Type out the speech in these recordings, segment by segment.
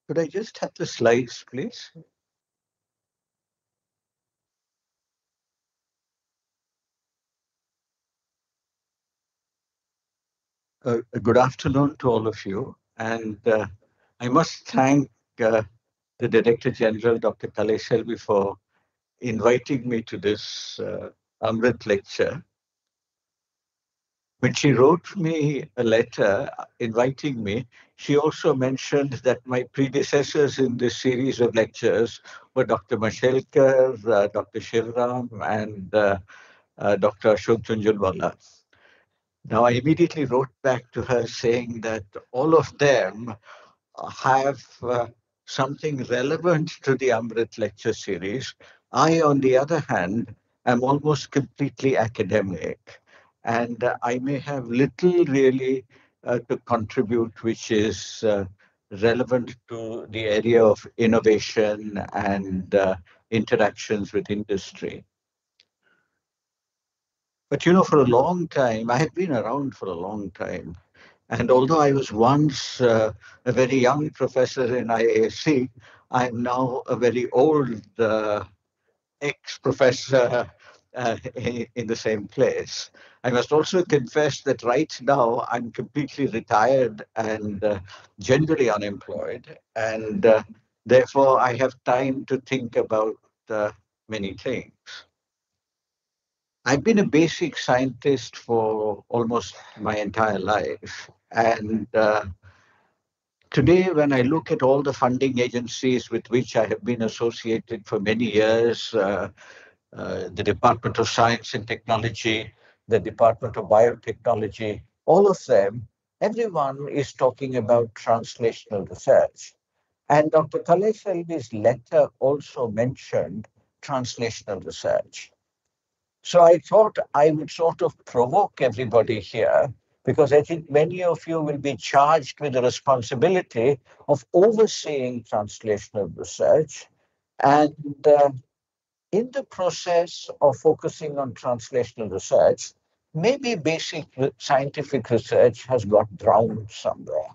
Could I just have the slides, please? Good afternoon to all of you. And I must thank the Director General, Dr. Kalesh Shelby, for inviting me to this AMRIT lecture. When she wrote me a letter inviting me, she also mentioned that my predecessors in this series of lectures were Dr. Mashelkar, Dr. Shivram, and Dr. Ashok Junjunwala. Now, I immediately wrote back to her saying that all of them have something relevant to the AMRIT lecture series. I, on the other hand, am almost completely academic, and I may have little really to contribute, which is relevant to the area of innovation and interactions with industry. But for a long time, I have been around for a long time. And although I was once a very young professor in IAC, I'm now a very old ex-professor in the same place. I must also confess that right now I'm completely retired and generally unemployed, and therefore I have time to think about many things. I've been a basic scientist for almost my entire life, and today, when I look at all the funding agencies with which I have been associated for many years, the Department of Science and Technology, the Department of Biotechnology, all of them, everyone is talking about translational research. And Dr. Kalesh Selvi's letter also mentioned translational research. So I thought I would sort of provoke everybody here because I think many of you will be charged with the responsibility of overseeing translational research. And in the process of focusing on translational research, maybe basic scientific research has got drowned somewhere.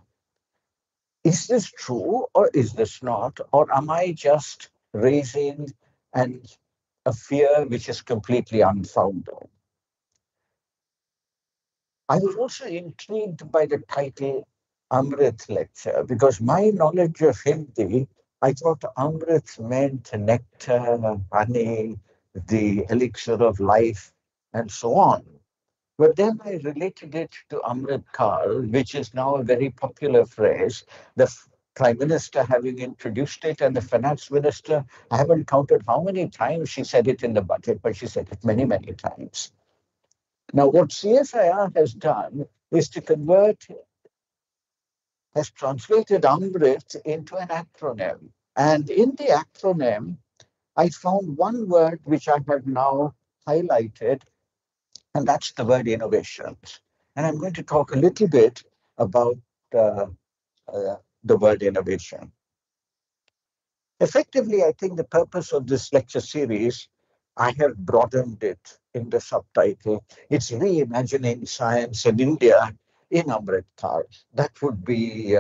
Is this true or is this not? Or am I just raising a fear which is completely unfounded? I was also intrigued by the title Amrit lecture because my knowledge of Hindi, I thought Amrit meant nectar, honey, the elixir of life, and so on. But then I related it to Amrit Kal, which is now a very popular phrase. The Prime Minister having introduced it and the Finance Minister, I haven't counted how many times she said it in the budget, but she said it many, many times. Now, what CSIR has done is has translated AMRIT into an acronym. And in the acronym, I found one word which I have now highlighted, and that's the word innovations. And I'm going to talk a little bit about the word innovation. Effectively, I think the purpose of this lecture series, I have broadened it in the subtitle. It's reimagining science in India in Amrit Kaal. That would be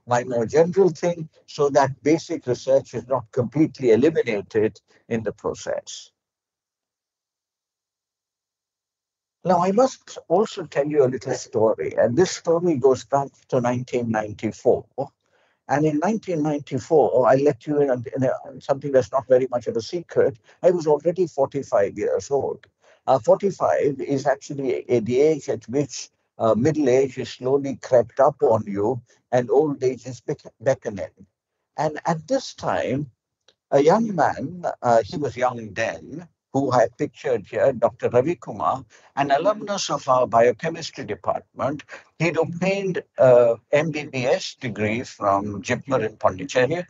my more general thing, so that basic research is not completely eliminated in the process. Now, I must also tell you a little story, and this story goes back to 1994. And in 1994, I let you in something that's not very much of a secret. I was already 45 years old. 45 is actually the age at which middle age is slowly crept up on you and old age is beckoning. And at this time, a young man, he was young then, who I pictured here, Dr. Ravi Kumar, an alumnus of our biochemistry department. He'd obtained a MBBS degree from JIPMER in Pondicherry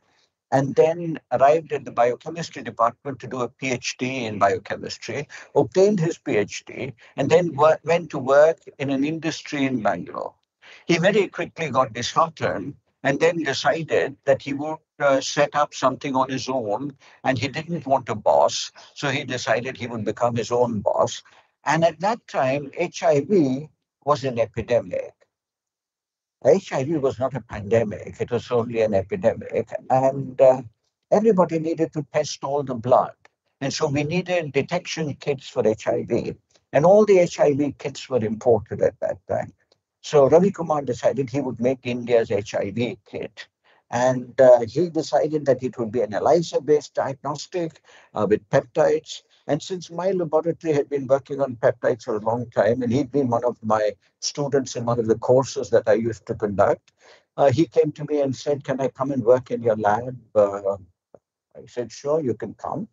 and then arrived at the biochemistry department to do a PhD in biochemistry, obtained his PhD, and then went to work in an industry in Bangalore. He very quickly got disheartened and then decided that he would set up something on his own, and he didn't want a boss, so he decided he would become his own boss. And at that time, HIV was an epidemic. HIV was not a pandemic, it was only an epidemic. And everybody needed to test all the blood. And so we needed detection kits for HIV. And all the HIV kits were imported at that time. So Ravi Kumar decided he would make India's HIV kit. And he decided that it would be an ELISA based diagnostic with peptides. And since my laboratory had been working on peptides for a long time, and he'd been one of my students in one of the courses that I used to conduct, he came to me and said, "Can I come and work in your lab?" I said, "Sure, you can come."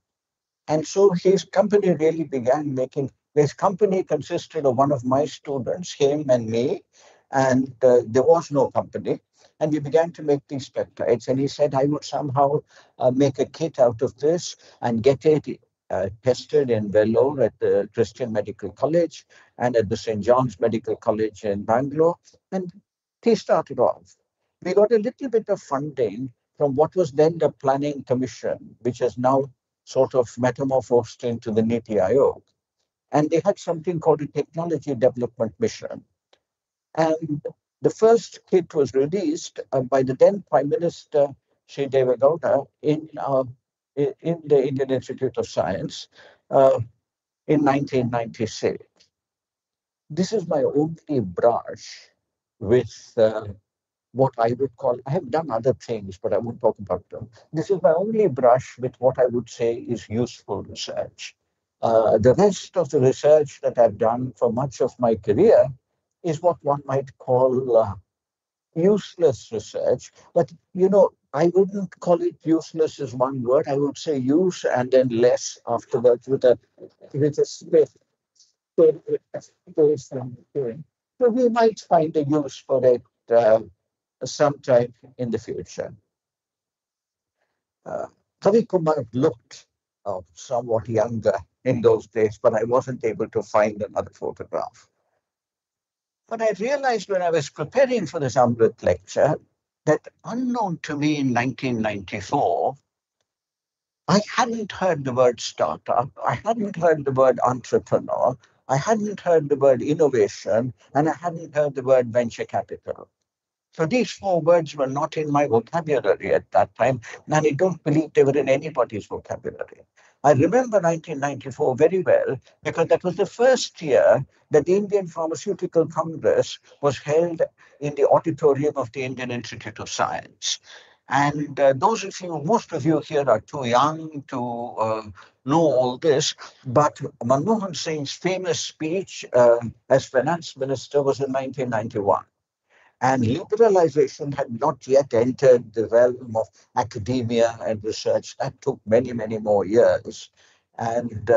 And so his company really began making. His company consisted of one of my students, him and me, and there was no company. And we began to make these peptides. And he said I would somehow make a kit out of this and get it tested in Vellore at the Christian Medical College and at the St. John's Medical College in Bangalore. And he started off. We got a little bit of funding from what was then the Planning Commission, which has now sort of metamorphosed into the NITI Aayog. And they had something called a technology development mission. And the first kit was released by the then Prime Minister Sri Devagowda in the Indian Institute of Science uh, in 1996. This is my only brush with what I would call, I have done other things, but I won't talk about them. This is my only brush with what I would say is useful research. The rest of the research that I've done for much of my career is what one might call useless research. But, I wouldn't call it useless as one word. I would say use and then less afterwards with a space. So we might find a use for it sometime in the future. Uh, Kavi Kumar looked somewhat younger in those days, but I wasn't able to find another photograph. But I realized when I was preparing for this AMRIT lecture that unknown to me in 1994, I hadn't heard the word startup, I hadn't heard the word entrepreneur, I hadn't heard the word innovation, and I hadn't heard the word venture capital. So these four words were not in my vocabulary at that time, and I don't believe they were in anybody's vocabulary. I remember 1994 very well because that was the first year that the Indian Pharmaceutical Congress was held in the auditorium of the Indian Institute of Science. And most of you here are too young to know all this, but Manmohan Singh's famous speech as finance minister was in 1991. And liberalization had not yet entered the realm of academia and research. That took many, many more years. And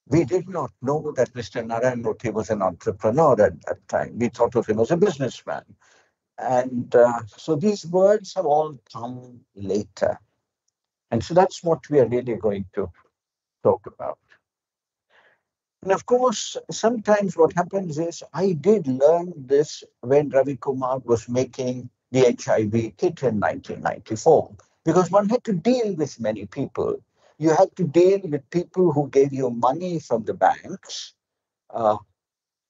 we did not know that Mr. Narayan Murthy was an entrepreneur at that time. We thought of him as a businessman. And so these words have all come later. And so that's what we are really going to talk about. And of course, sometimes what happens is I did learn this when Ravi Kumar was making the HIV kit in 1994, because one had to deal with many people. You had to deal with people who gave you money from the banks. Uh,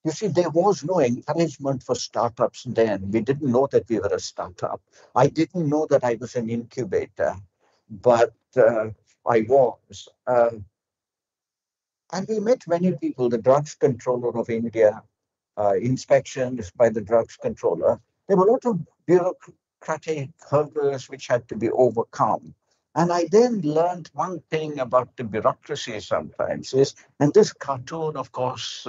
you see, there was no encouragement for startups then. We didn't know that we were a startup. I didn't know that I was an incubator, but I was. And we met many people, the drugs controller of India, inspections by the drugs controller. There were a lot of bureaucratic hurdles which had to be overcome. And I then learned one thing about the bureaucracy sometimes is, and this cartoon, of course,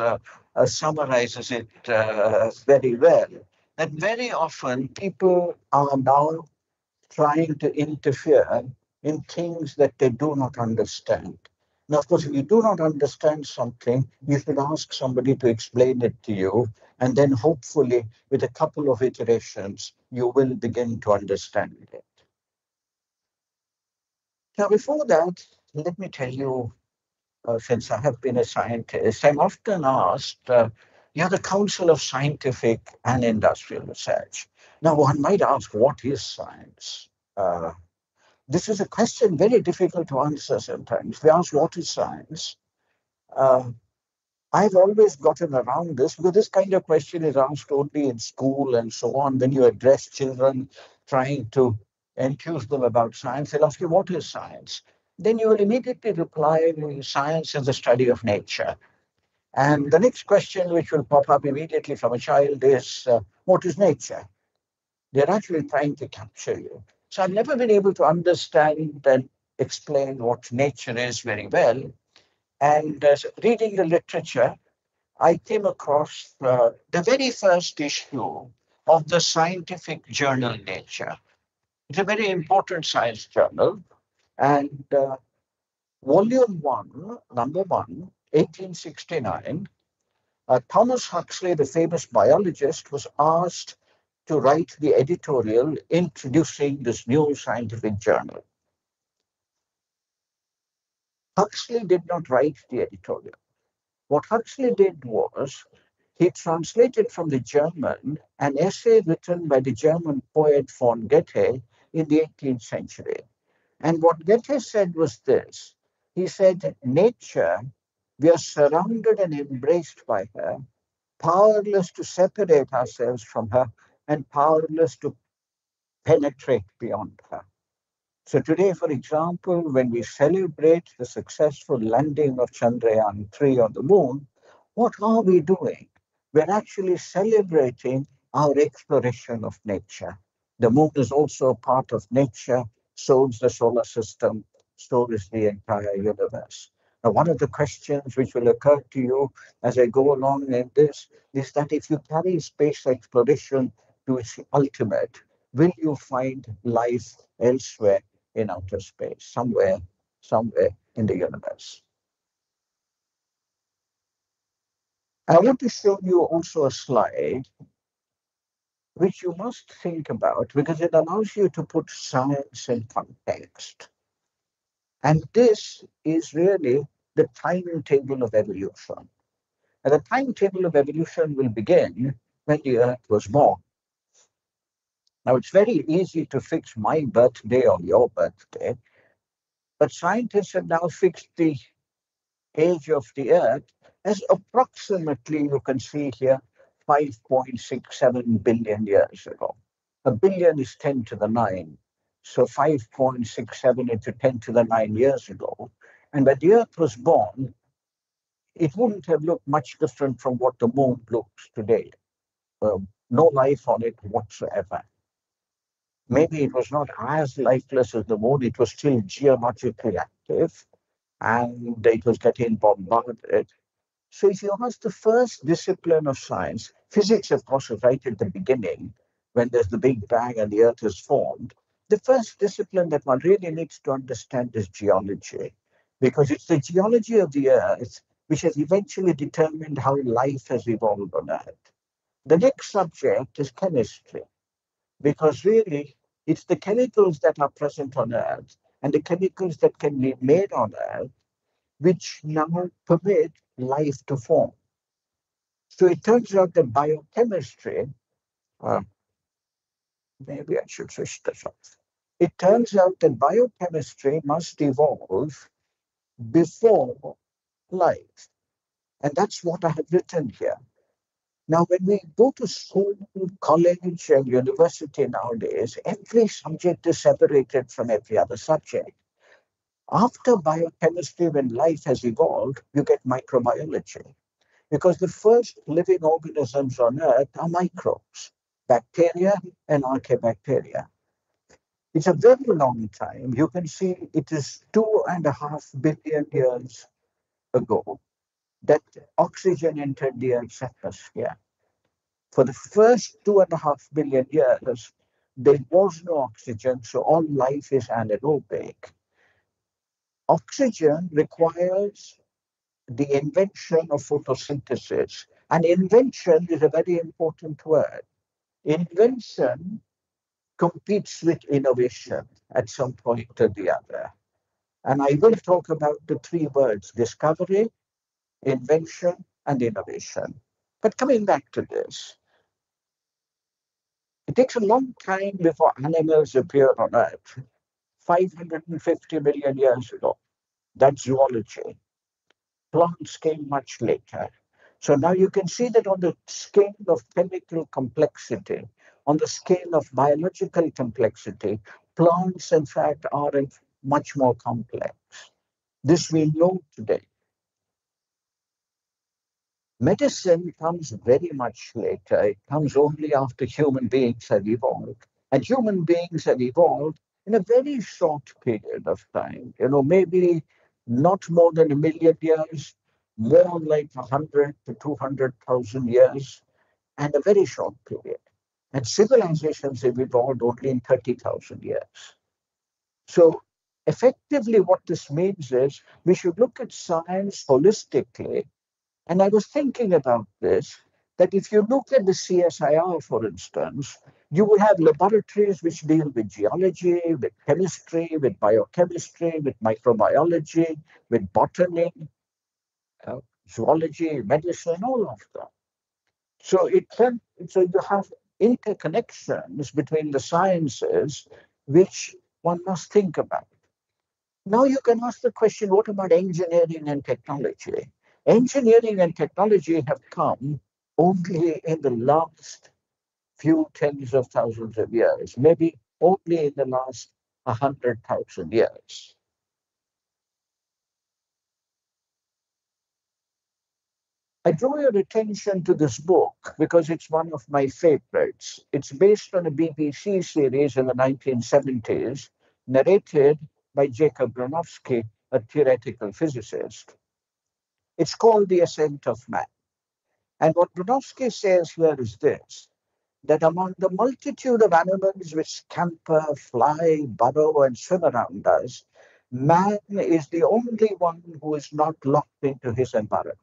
summarizes it very well, that very often people are now trying to interfere in things that they do not understand. Now, of course, if you do not understand something, you should ask somebody to explain it to you. And then hopefully, with a couple of iterations, you will begin to understand it. Now, before that, let me tell you, since I have been a scientist, I'm often asked, you're the Council of Scientific and Industrial Research. Now, one might ask, what is science? This is a question very difficult to answer sometimes. We ask, what is science? Uh, I've always gotten around this because this kind of question is asked only in school and so on. When you address children trying to enthuse them about science, they'll ask you, what is science? Then you will immediately reply, science is the study of nature. And the next question, which will pop up immediately from a child, is what is nature? They're actually trying to capture you. So I've never been able to understand and explain what nature is very well. And reading the literature, I came across the very first issue of the scientific journal Nature. It's a very important science journal. And volume one, number one, 1869, Thomas Huxley, the famous biologist, was asked to write the editorial introducing this new scientific journal. Huxley did not write the editorial. What Huxley did was he translated from the German an essay written by the German poet von Goethe in the 18th century. And what Goethe said was this. He said, nature, we are surrounded and embraced by her, powerless to separate ourselves from her and powerless to penetrate beyond her. So today, for example, when we celebrate the successful landing of Chandrayaan 3 on the moon, what are we doing? We're actually celebrating our exploration of nature. The moon is also a part of nature, so is the solar system, so is the entire universe. Now, one of the questions which will occur to you as I go along in this is that if you carry space exploration to its ultimate, will you find life elsewhere in outer space, somewhere in the universe? I want to show you also a slide which you must think about because it allows you to put science in context. And this is really the timetable of evolution. And the timetable of evolution will begin when the Earth was born. Now, it's very easy to fix my birthday or your birthday, but scientists have now fixed the age of the Earth as approximately, you can see here, 5.67 billion years ago. A billion is 10 to the 9. So 5.67 into 10 to the 9 years ago. And when the Earth was born, it wouldn't have looked much different from what the moon looks today. No life on it whatsoever. Maybe it was not as lifeless as the moon, it was still geologically active and it was getting bombarded. So if you ask the first discipline of science, physics, of course, is right at the beginning, when there's the Big Bang and the Earth is formed. The first discipline that one really needs to understand is geology, because it's the geology of the Earth which has eventually determined how life has evolved on Earth. The next subject is chemistry, because really it's the chemicals that are present on Earth and the chemicals that can be made on Earth which now permit life to form. So it turns out that biochemistry, uh, maybe I should switch this off. It turns out that biochemistry must evolve before life. And that's what I have written here. Now, when we go to school, college, and university nowadays, every subject is separated from every other subject. After biochemistry, when life has evolved, you get microbiology. Because the first living organisms on Earth are microbes, bacteria and archaebacteria. It's a very long time. You can see it is 2.5 billion years ago that oxygen entered the Earth's atmosphere. For the first 2.5 billion years, there was no oxygen, so all life is anaerobic. Oxygen requires the invention of photosynthesis. And invention is a very important word. Invention competes with innovation at some point or the other. And I will talk about the three words: discovery, invention, and innovation. But coming back to this, it takes a long time before animals appeared on Earth. 550 million years ago. That's zoology. Plants came much later. So now you can see that on the scale of chemical complexity, on the scale of biological complexity, plants, in fact, are much more complex. This we know today. Medicine comes very much later. It comes only after human beings have evolved. And human beings have evolved in a very short period of time. Maybe not more than 1 million years, more like 100 to 200,000 years, and a very short period. And civilizations have evolved only in 30,000 years. So effectively, what this means is we should look at science holistically. And I was thinking about this, that if you look at the CSIR, for instance, you will have laboratories which deal with geology, with chemistry, with biochemistry, with microbiology, with botany, zoology, medicine, all of them. So you have interconnections between the sciences which one must think about. Now you can ask the question, what about engineering and technology? Engineering and technology have come only in the last few tens of thousands of years, maybe only in the last 100,000 years. I draw your attention to this book because it's one of my favorites. It's based on a BBC series in the 1970s, narrated by Jacob Bronowski, a theoretical physicist. It's called The Ascent of Man. And what Bronowski says here is this, that among the multitude of animals which scamper, fly, burrow, and swim around us, man is the only one who is not locked into his environment.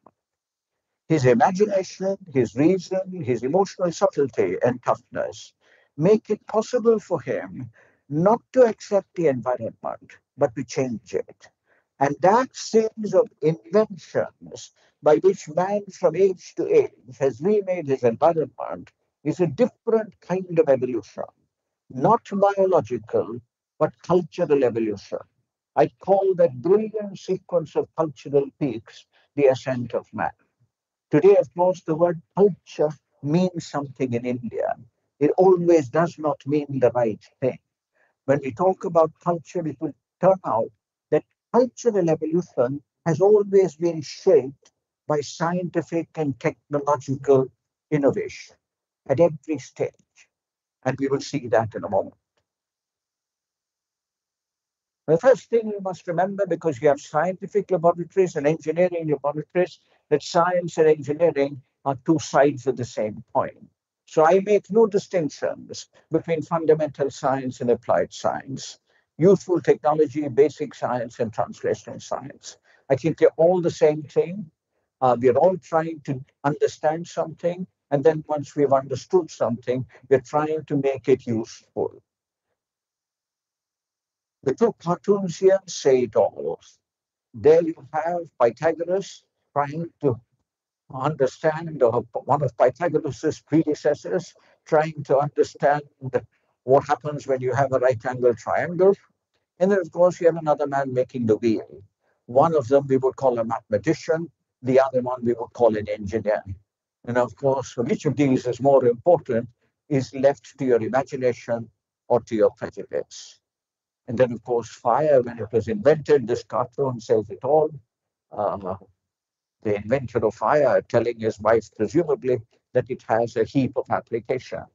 His imagination, his reason, his emotional subtlety and toughness make it possible for him not to accept the environment, but to change it. And that series of inventions by which man from age to age has remade his environment is a different kind of evolution, not biological, but cultural evolution. I call that brilliant sequence of cultural peaks the ascent of man. Today, of course, the word culture means something in India. It always does not mean the right thing. When we talk about culture, it will turn out that cultural evolution has always been shaped by scientific and technological innovation at every stage. And we will see that in a moment. The first thing you must remember, because you have scientific laboratories and engineering laboratories, that science and engineering are two sides of the same coin. So I make no distinctions between fundamental science and applied science, useful technology, basic science, and translational science. I think they're all the same thing. We're all trying to understand something, and then once we've understood something, we're trying to make it useful. The two cartoons here say it all. There you have Pythagoras trying to understand, one of Pythagoras' predecessors trying to understand what happens when you have a right angle triangle. And then, of course, you have another man making the wheel. One of them we would call a mathematician, the other one we would call an engineer. And of course, which of these is more important is left to your imagination or to your prejudice. And then, of course, fire, when it was invented, this cartoon says it all. Uh, the inventor of fire telling his wife, presumably, that it has a heap of applications.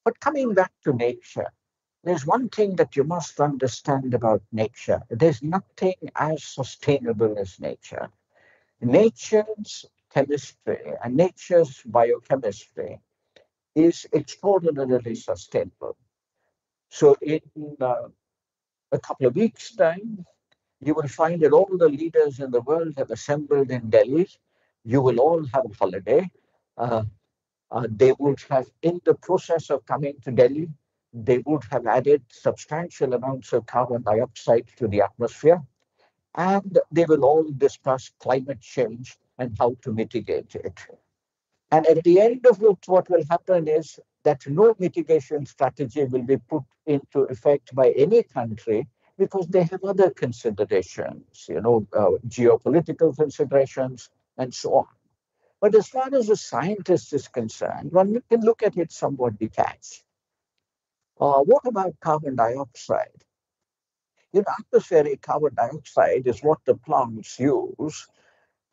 But coming back to nature, there's one thing that you must understand about nature. There's nothing as sustainable as nature. Nature's chemistry and nature's biochemistry is extraordinarily sustainable. So in a couple of weeks' time, you will find that all the leaders in the world have assembled in Delhi. You will all have a holiday. Uh, they would have, in the process of coming to Delhi, they would have added substantial amounts of carbon dioxide to the atmosphere. And they will all discuss climate change and how to mitigate it. And at the end of it, what will happen is that no mitigation strategy will be put into effect by any country because they have other considerations, geopolitical considerations, and so on. But as far as a scientist is concerned, one can look at it somewhat detached. What about carbon dioxide? Atmospheric carbon dioxide is what the plants use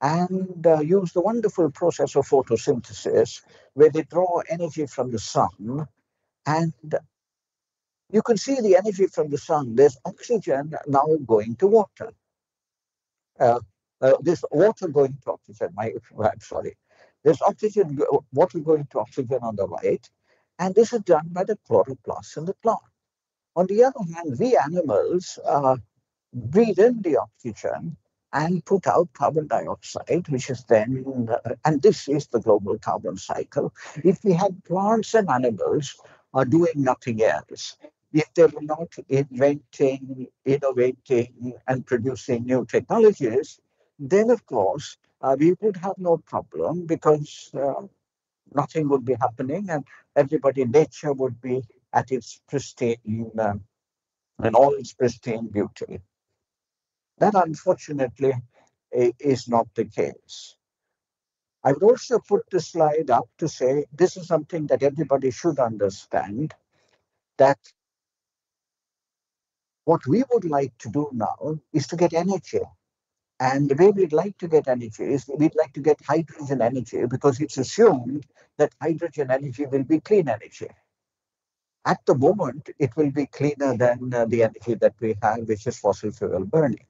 and use the wonderful process of photosynthesis where they draw energy from the sun. And you can see the energy from the sun. There's oxygen now going to water. Uh, this water going to oxygen. I'm sorry. There's water going to oxygen on the right, and this is done by the chloroplasts in the plant. On the other hand, we animals breathe in the oxygen and put out carbon dioxide, which is then, and this is the global carbon cycle. If we had plants and animals doing nothing else, if they were not inventing, innovating, and producing new technologies, then of course we would have no problem because nothing would be happening and nature would be at its pristine in all its pristine beauty. That unfortunately is not the case. I would also put the slide up to say this is something that everybody should understand, that what we would like to do now is to get energy. And the way we'd like to get energy is we'd like to get hydrogen energy because it's assumed that hydrogen energy will be clean energy. At the moment, it will be cleaner than the energy that we have, which is fossil fuel burning.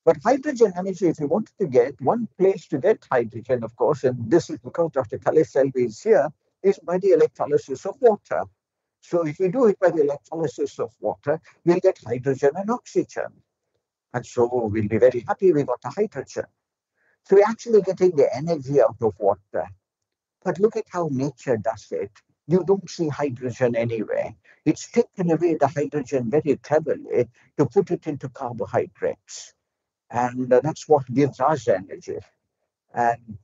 But hydrogen energy, if you wanted to get one place to get hydrogen, of course, and this is because Dr. Khalif Selvi is here, is by the electrolysis of water. So if we do it by the electrolysis of water, we'll get hydrogen and oxygen. And so we'll be very happy we got the hydrogen. So we're actually getting the energy out of water. But look at how nature does it. You don't see hydrogen anywhere. It's taken away the hydrogen very cleverly to put it into carbohydrates. And that's what gives us energy. And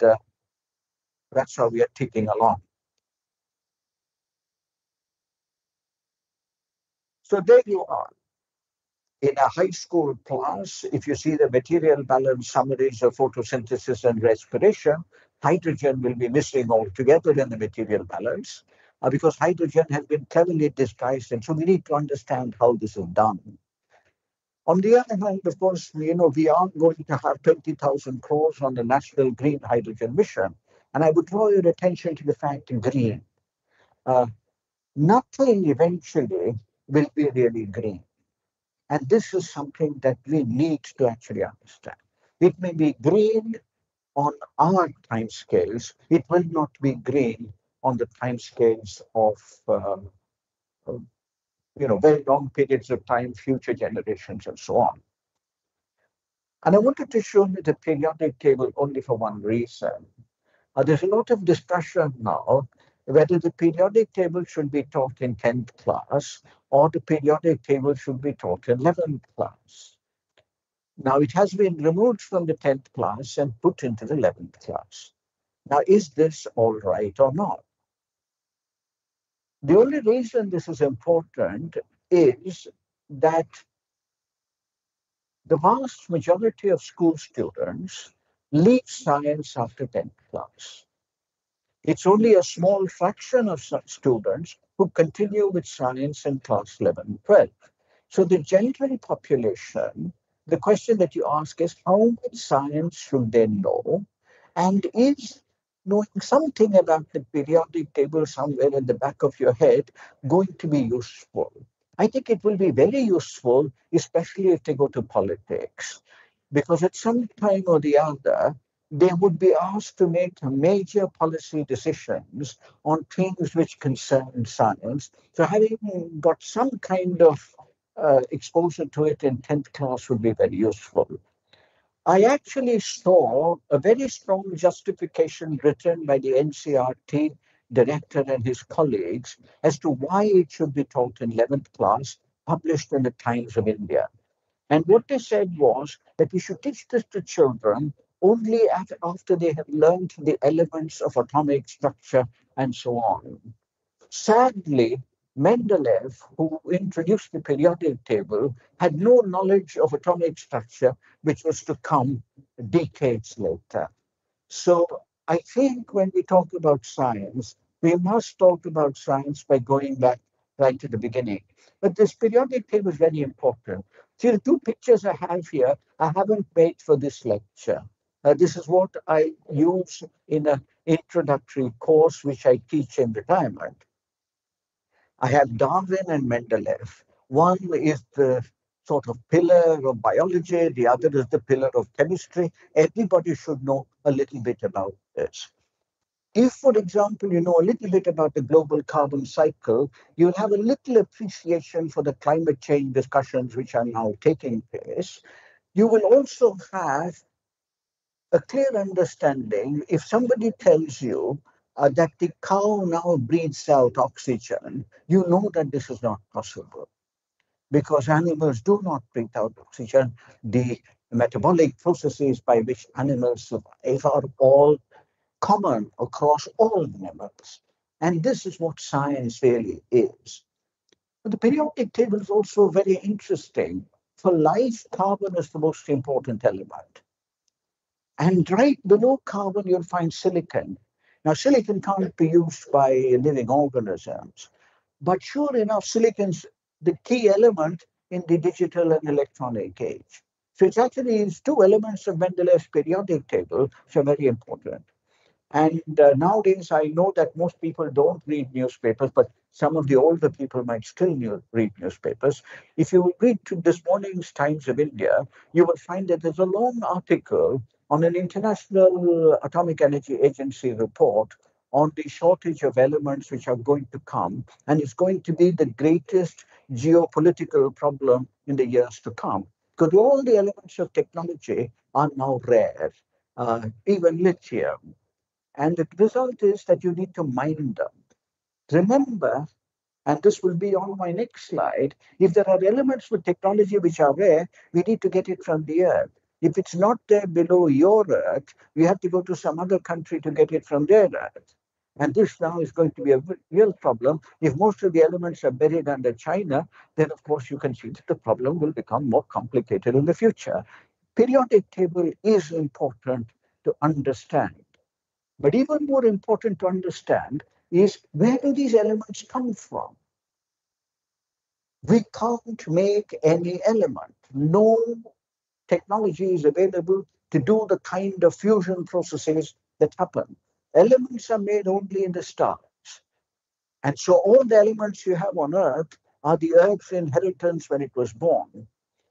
that's how we are ticking along. So there you are. In a high school class, if you see the material balance summaries of photosynthesis and respiration, hydrogen will be missing altogether in the material balance because hydrogen has been cleverly disguised. And so we need to understand how this is done. On the other hand, of course, we are going to have 20,000 crores on the National Green Hydrogen Mission. And I would draw your attention to the fact green. Nothing eventually will be really green. And this is something that we need to actually understand. It may be green on our timescales. It will not be green on the timescales of very long periods of time, future generations, and so on. And I wanted to show you the periodic table only for one reason. There's a lot of discussion now whether the periodic table should be taught in 10th class or the periodic table should be taught in 11th class. Now, it has been removed from the 10th class and put into the 11th class. Now, is this all right or not? The only reason this is important is that the vast majority of school students leave science after 10th class. It's only a small fraction of such students who continue with science in class 11 and 12. So the general population, the question that you ask is how much science should they know? And is knowing something about the periodic table somewhere in the back of your head going to be useful? I think it will be very useful, especially if they go to politics, because at some time or the other, they would be asked to make major policy decisions on things which concern science. So having got some kind of exposure to it in 10th class would be very useful. I actually saw a very strong justification written by the NCRT director and his colleagues as to why it should be taught in 11th class, published in the Times of India. And what they said was that we should teach this to children only after they have learned the elements of atomic structure and so on. Sadly, Mendeleev, who introduced the periodic table, had no knowledge of atomic structure, which was to come decades later. So I think when we talk about science, we must talk about science by going back right to the beginning. But this periodic table is very important. See, the two pictures I have here, I haven't made for this lecture. This is what I use in an introductory course which I teach in retirement. I have Darwin and Mendeleev. One is the sort of pillar of biology, the other is the pillar of chemistry. Everybody should know a little bit about this. If, for example, you know a little bit about the global carbon cycle, you'll have a little appreciation for the climate change discussions which are now taking place. You will also have a clear understanding. If somebody tells you that the cow now breathes out oxygen, you know that this is not possible because animals do not breathe out oxygen. The metabolic processes by which animals survive are all common across all animals. And this is what science really is. But the periodic table is also very interesting. For life, carbon is the most important element. And right below carbon, you'll find silicon. Now, silicon can't be used by living organisms, but sure enough, silicon's the key element in the digital and electronic age. So it's actually these two elements of Mendeleev's periodic table which are very important. And nowadays, I know that most people don't read newspapers, but some of the older people might still read newspapers. If you read to this morning's Times of India, you will find that there's a long article on an International Atomic Energy Agency report on the shortage of elements which are going to come, and it's going to be the greatest geopolitical problem in the years to come. Because all the elements of technology are now rare, even lithium. And the result is that you need to mine them. Remember, and this will be on my next slide, if there are elements with technology which are rare, we need to get it from the earth. If it's not there below your earth, we have to go to some other country to get it from their earth. And this now is going to be a real problem. If most of the elements are buried under China, then of course you can see that the problem will become more complicated in the future. Periodic table is important to understand. But even more important to understand is where do these elements come from? We can't make any element. No technology is available to do the kind of fusion processes that happen. Elements are made only in the stars. And so all the elements you have on Earth are the Earth's inheritance when it was born.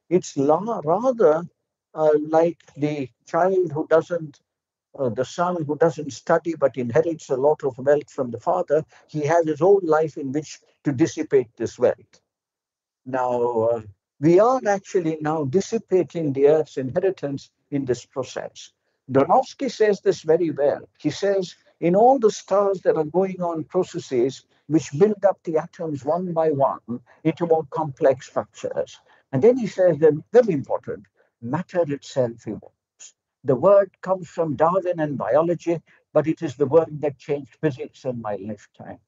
It's rather like the child who doesn't the son who doesn't study but inherits a lot of wealth from the father. He has his own life in which to dissipate this wealth. Now, we are actually now dissipating the earth's inheritance in this process. Donofsky says this very well. He says, in all the stars, there are going on processes which build up the atoms one by one into more complex structures. And then he says that, very important, matter itself evolves. The word comes from Darwin and biology, but it is the word that changed physics in my lifetime.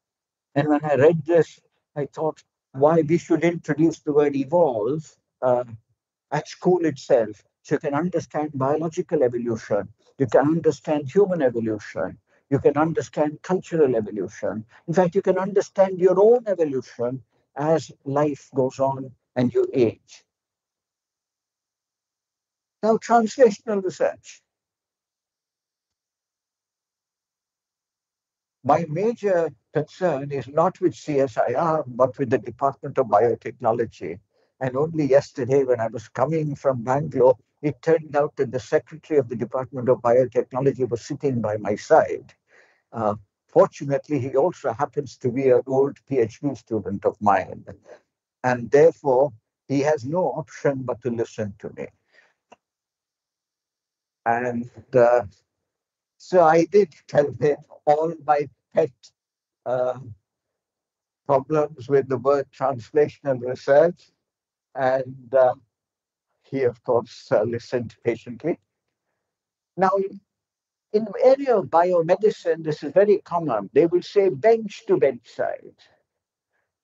And when I read this, I thought why we should introduce the word evolve at school itself. So you can understand biological evolution, you can understand human evolution, you can understand cultural evolution. In fact, you can understand your own evolution as life goes on and you age. Now, translational research. My major concern is not with CSIR, but with the Department of Biotechnology. And only yesterday, when I was coming from Bangalore, it turned out that the secretary of the Department of Biotechnology was sitting by my side. Uh, Fortunately, he also happens to be an old PhD student of mine. And therefore, he has no option but to listen to me. And so I did tell him all my pet uh, problems with the word translational research, and he, of course, listened patiently. Now, in the area of biomedicine, this is very common. They will say bench to bedside.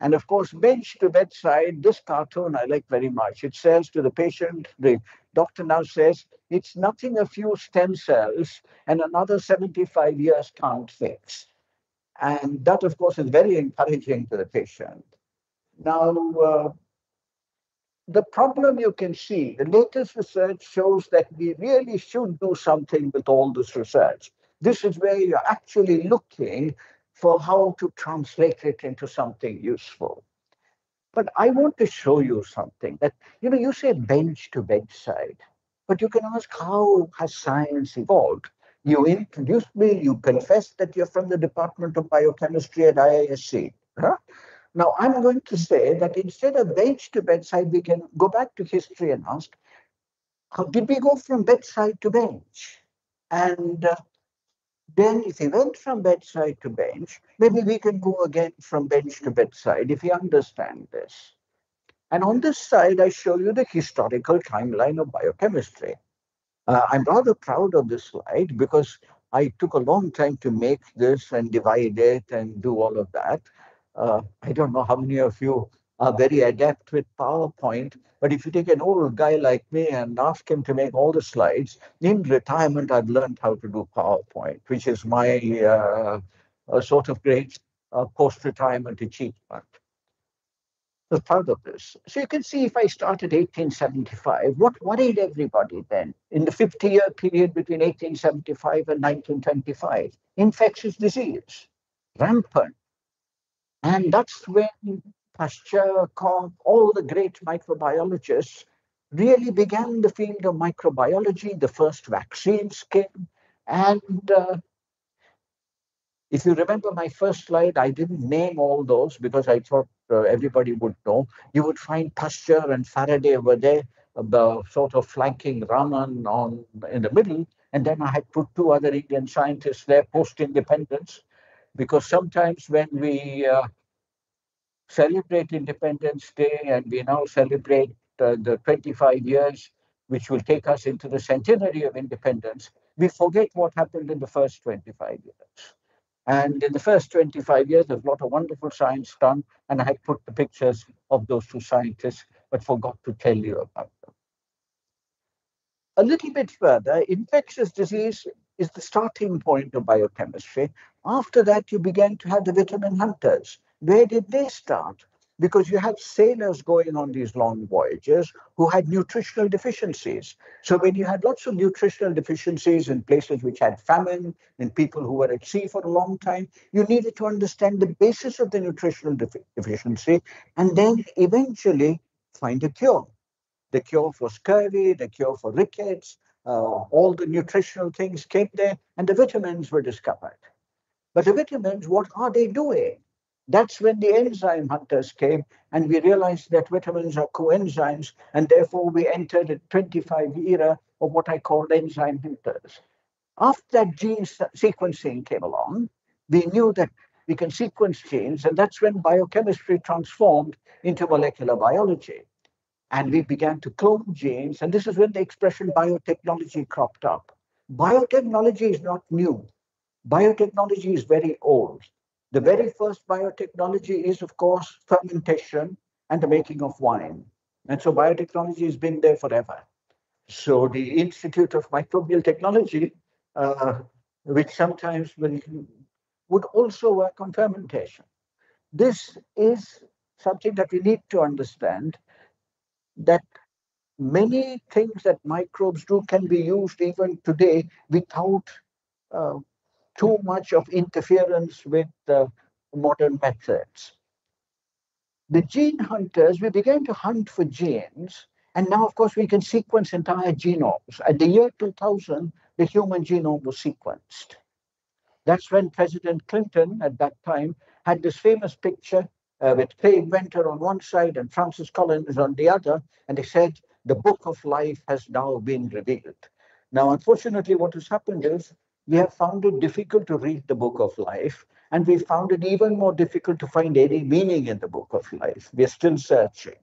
And of course, bench to bedside, this cartoon I like very much. It says to the patient, the doctor now says, it's nothing a few stem cells and another 75 years can't fix. And that, of course, is very encouraging to the patient. Now, the problem you can see, the latest research shows that we really should do something with all this research. This is where you're actually looking for how to translate it into something useful. But I want to show you something that, you say bench to bedside, but you can ask, how has science evolved? You introduced me, you confessed that you're from the Department of Biochemistry at IISc. Huh? Now, I'm going to say that instead of bench to bedside, we can go back to history and ask, how did we go from bedside to bench? And then if we went from bedside to bench, maybe we can go again from bench to bedside if we understand this. And on this side, I show you the historical timeline of biochemistry. I'm rather proud of this slide because I took a long time to make this and divide it and do all of that. I don't know how many of you are very adept with PowerPoint, but if you take an old guy like me and ask him to make all the slides, in retirement, I've learned how to do PowerPoint, which is my sort of great post-retirement achievement. Was proud of this. So you can see if I started 1875, what worried everybody then in the 50-year period between 1875 and 1925? Infectious disease, rampant. And that's when Pasteur, Koch, all the great microbiologists really began the field of microbiology. The first vaccines came. And if you remember my first slide, I didn't name all those because I thought everybody would know. You would find Pasteur and Faraday over there, the sort of flanking Raman in the middle. And then I had put two other Indian scientists there post-independence, because sometimes when we celebrate Independence Day and we now celebrate the 25 years, which will take us into the centenary of independence, we forget what happened in the first 25 years. And in the first 25 years, there's a lot of wonderful science done, and I had put the pictures of those two scientists, but forgot to tell you about them. A little bit further, infectious disease is the starting point of biochemistry. After that, you began to have the vitamin hunters. Where did they start? Because you had sailors going on these long voyages who had nutritional deficiencies. So when you had lots of nutritional deficiencies in places which had famine, in people who were at sea for a long time, you needed to understand the basis of the nutritional deficiency and then eventually find a cure. The cure for scurvy, the cure for rickets, all the nutritional things came there, and the vitamins were discovered. But the vitamins, what are they doing? That's when the enzyme hunters came, and we realized that vitamins are coenzymes, and therefore we entered a 25 era of what I called enzyme hunters. After that gene sequencing came along, we knew that we can sequence genes, and that's when biochemistry transformed into molecular biology. And we began to clone genes, and this is when the expression biotechnology cropped up. Biotechnology is not new. Biotechnology is very old. The very first biotechnology is, of course, fermentation and the making of wine. And so biotechnology has been there forever. So the Institute of Microbial Technology, which sometimes would also work on fermentation. This is something that we need to understand, that many things that microbes do can be used even today without uh, too much of interference with modern methods. The gene hunters, we began to hunt for genes, and now, of course, we can sequence entire genomes. At the year 2000, the human genome was sequenced. That's when President Clinton, at that time, had this famous picture with Craig Venter on one side and Francis Collins on the other, and they said, the book of life has now been revealed. Now, unfortunately, what has happened is we have found it difficult to read the book of life, and we found it even more difficult to find any meaning in the book of life. We are still searching.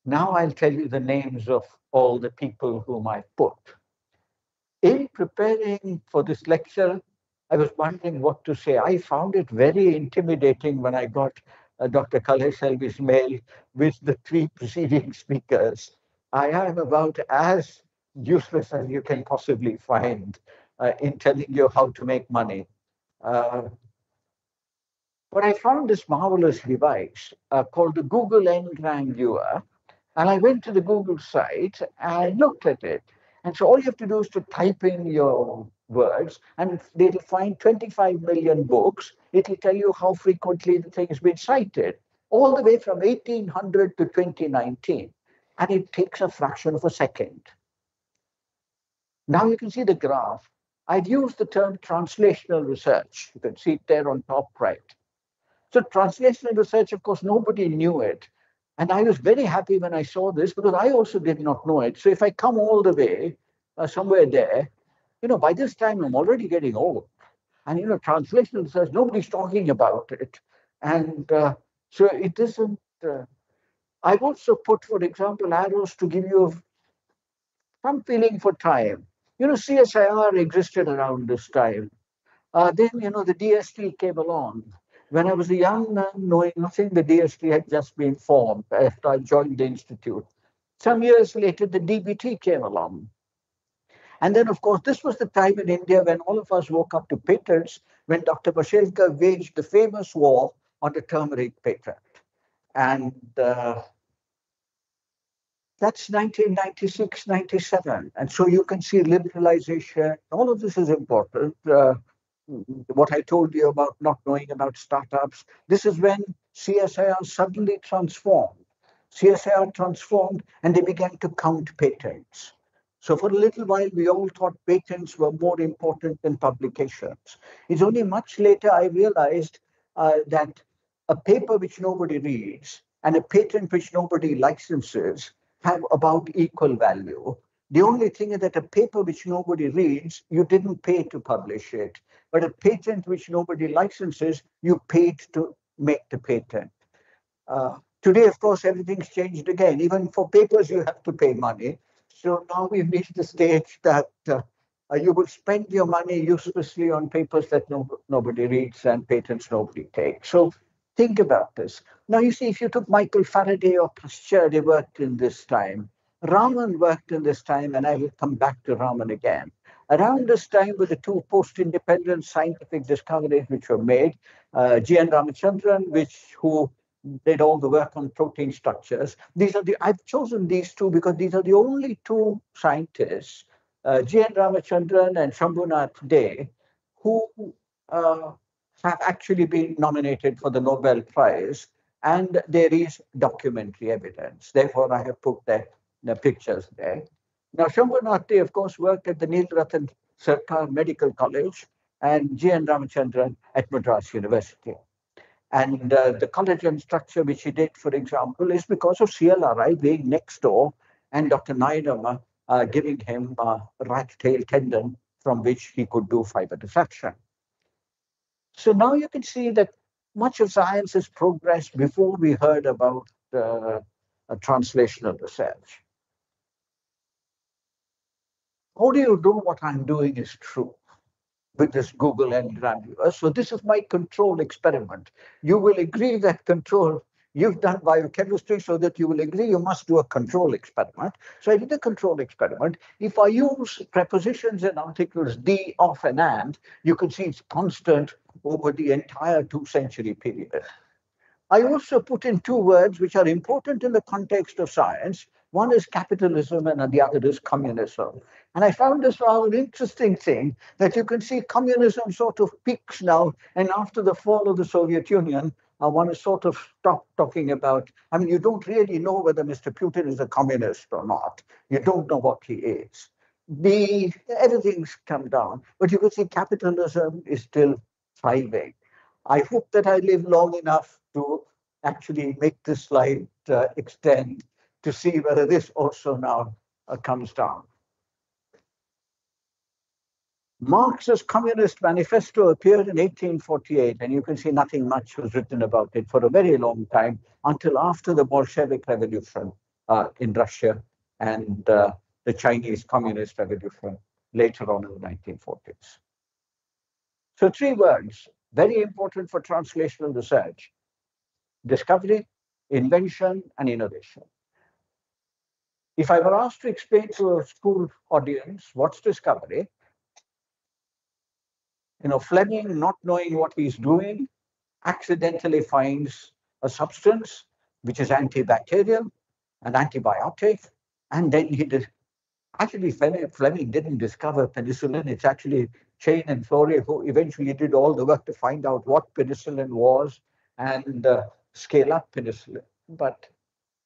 Now I'll tell you the names of all the people whom I've put. In preparing for this lecture, I was wondering what to say. I found it very intimidating when I got Dr. Kalesh Selvi's mail with the three preceding speakers. I am about as useless as you can possibly find in telling you how to make money. Uh, but I found this marvelous device called the Google Ngram Viewer, and I went to the Google site and looked at it. And so all you have to do is to type in your words, and it'll find 25 million books. It'll tell you how frequently the thing has been cited, all the way from 1800 to 2019. And it takes a fraction of a second. Now you can see the graph. I've used the term translational research. You can see it there on top right. So translational research, of course, nobody knew it. And I was very happy when I saw this because I also did not know it. So if I come all the way somewhere there, by this time I'm already getting old. And, translational research, nobody's talking about it. And so it isn't. I've also put, for example, arrows to give you some feeling for time. CSIR existed around this time. Then, the DST came along. When I was a young man, knowing nothing, the DST had just been formed after I joined the institute. Some years later, the DBT came along. And then, of course, this was the time in India when all of us woke up to patents, when Dr. Bashelkar waged the famous war on the turmeric patent. And that's 1996, 97. And so you can see liberalization. All of this is important. What I told you about not knowing about startups, this is when CSIR suddenly transformed. CSIR transformed and they began to count patents. So for a little while, we all thought patents were more important than publications. It's only much later I realized that a paper which nobody reads and a patent which nobody licenses have about equal value. The only thing is that a paper which nobody reads, you didn't pay to publish it. But a patent which nobody licenses, you paid to make the patent. Today, of course, everything's changed again. Even for papers, you have to pay money. So now we've reached the stage that you will spend your money uselessly on papers that nobody reads and patents nobody takes. So think about this. Now, you see, if you took Michael Faraday or Pasteur, they worked in this time. Raman worked in this time, and I will come back to Raman again. Around this time were the two post-independent scientific discoveries which were made, G.N. Ramachandran, who did all the work on protein structures. I've chosen these two because these are the only two scientists, G.N. Ramachandran and Shambhunath Dey, who have actually been nominated for the Nobel Prize, and there is documentary evidence. Therefore, I have put the pictures there. Now, Shambhunath Dey, of course, worked at the Neel Ratan Sarkar Medical College and G.N. Ramachandran at Madras University. And the collagen structure which he did, for example, is because of CLRI being next door and Dr. Naidama giving him a rat tail tendon from which he could do fiber diffraction. So now you can see that much of science has progressed before we heard about translational research. How do you know what I'm doing is true with this Google Ngram Viewer? So this is my control experiment. You will agree that control, you've done biochemistry, so that you will agree you must do a control experiment. So I did a control experiment. If I use prepositions and articles the, of, and and, you can see it's constant over the entire 2-century period. I also put in two words which are important in the context of science. One is capitalism and the other is communism. And I found this rather interesting thing that you can see communism sort of peaks now, and after the fall of the Soviet Union, one has sort of stopped talking about, you don't really know whether Mr. Putin is a communist or not. You don't know what he is. Everything's come down, but you can see capitalism is still thriving. I hope that I live long enough to actually make this slide extend to see whether this also now comes down. Marx's Communist Manifesto appeared in 1848, and you can see nothing much was written about it for a very long time until after the Bolshevik Revolution in Russia and the Chinese Communist Revolution later on in the 1940s. So three words, very important for translational research: discovery, invention, and innovation. If I were asked to explain to a school audience what's discovery, Fleming, not knowing what he's doing, accidentally finds a substance which is antibacterial, an antibiotic, and then actually Fleming didn't discover penicillin. It's actually Chain and Florey who eventually did all the work to find out what penicillin was and scale up penicillin. But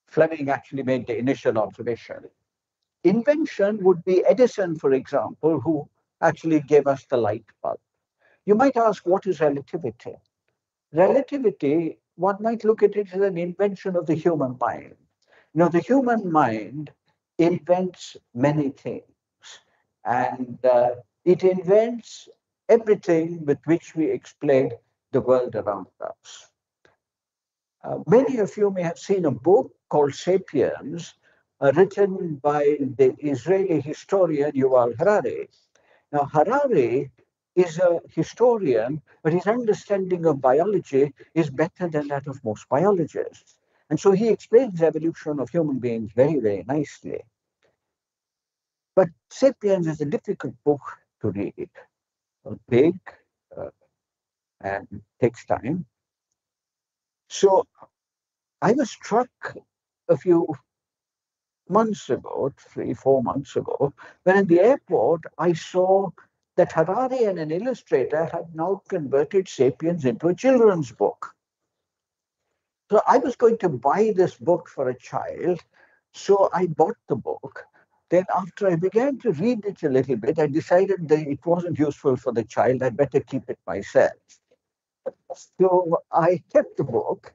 Fleming actually made the initial observation. Invention would be Edison, for example, who actually gave us the light bulb. You might ask, what is relativity? Relativity, one might look at it as an invention of the human mind. The human mind invents many things, and it invents everything with which we explain the world around us. Many of you may have seen a book called Sapiens, written by the Israeli historian Yuval Harari. Now, Harari is a historian, but his understanding of biology is better than that of most biologists. And so he explains the evolution of human beings very, very nicely. But Sapiens is a difficult book to read, big, uh, and takes time. So I was struck a few months ago, 3, 4 months ago, when at the airport I saw that Harari and an illustrator had now converted Sapiens into a children's book. So I was going to buy this book for a child, so I bought the book. Then after I began to read it a little bit, I decided that it wasn't useful for the child. I'd better keep it myself. So I kept the book,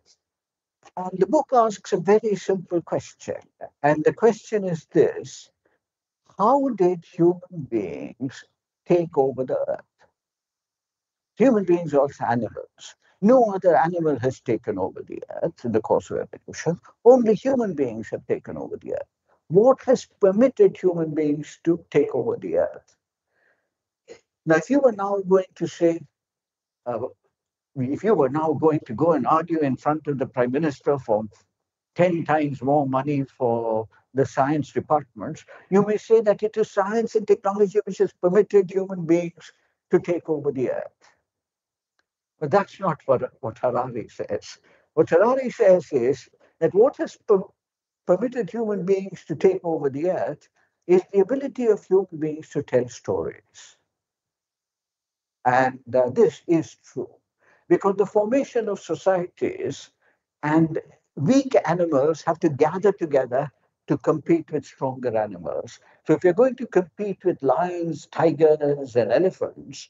and the book asks a very simple question. And the question is this: how did human beings take over the earth? Human beings are also animals. No other animal has taken over the earth in the course of evolution. Only human beings have taken over the earth. What has permitted human beings to take over the earth? Now, if you were now going to say, if you were now going to go and argue in front of the Prime Minister for 10 times more money for the science departments, you may say that it is science and technology which has permitted human beings to take over the earth. But that's not what Harari says. What Harari says is that what has permitted human beings to take over the earth is the ability of human beings to tell stories. And this is true because the formation of societies and weak animals have to gather together to compete with stronger animals. So if you're going to compete with lions, tigers, and elephants,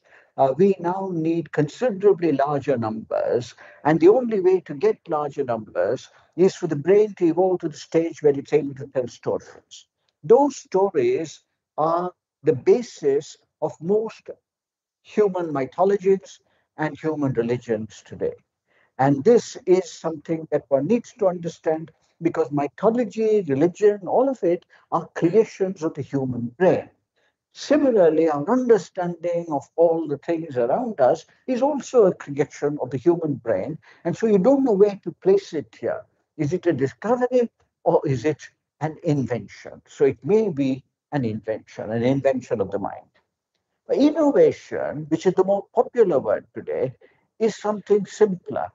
we now need considerably larger numbers. And the only way to get larger numbers is for the brain to evolve to the stage where it's able to tell stories. Those stories are the basis of most human mythologies and human religions today. And this is something that one needs to understand because mythology, religion, all of it are creations of the human brain. Similarly, our understanding of all the things around us is also a creation of the human brain. And so you don't know where to place it here. Is it a discovery or is it an invention? So it may be an invention of the mind. Innovation, which is the more popular word today, is something simpler.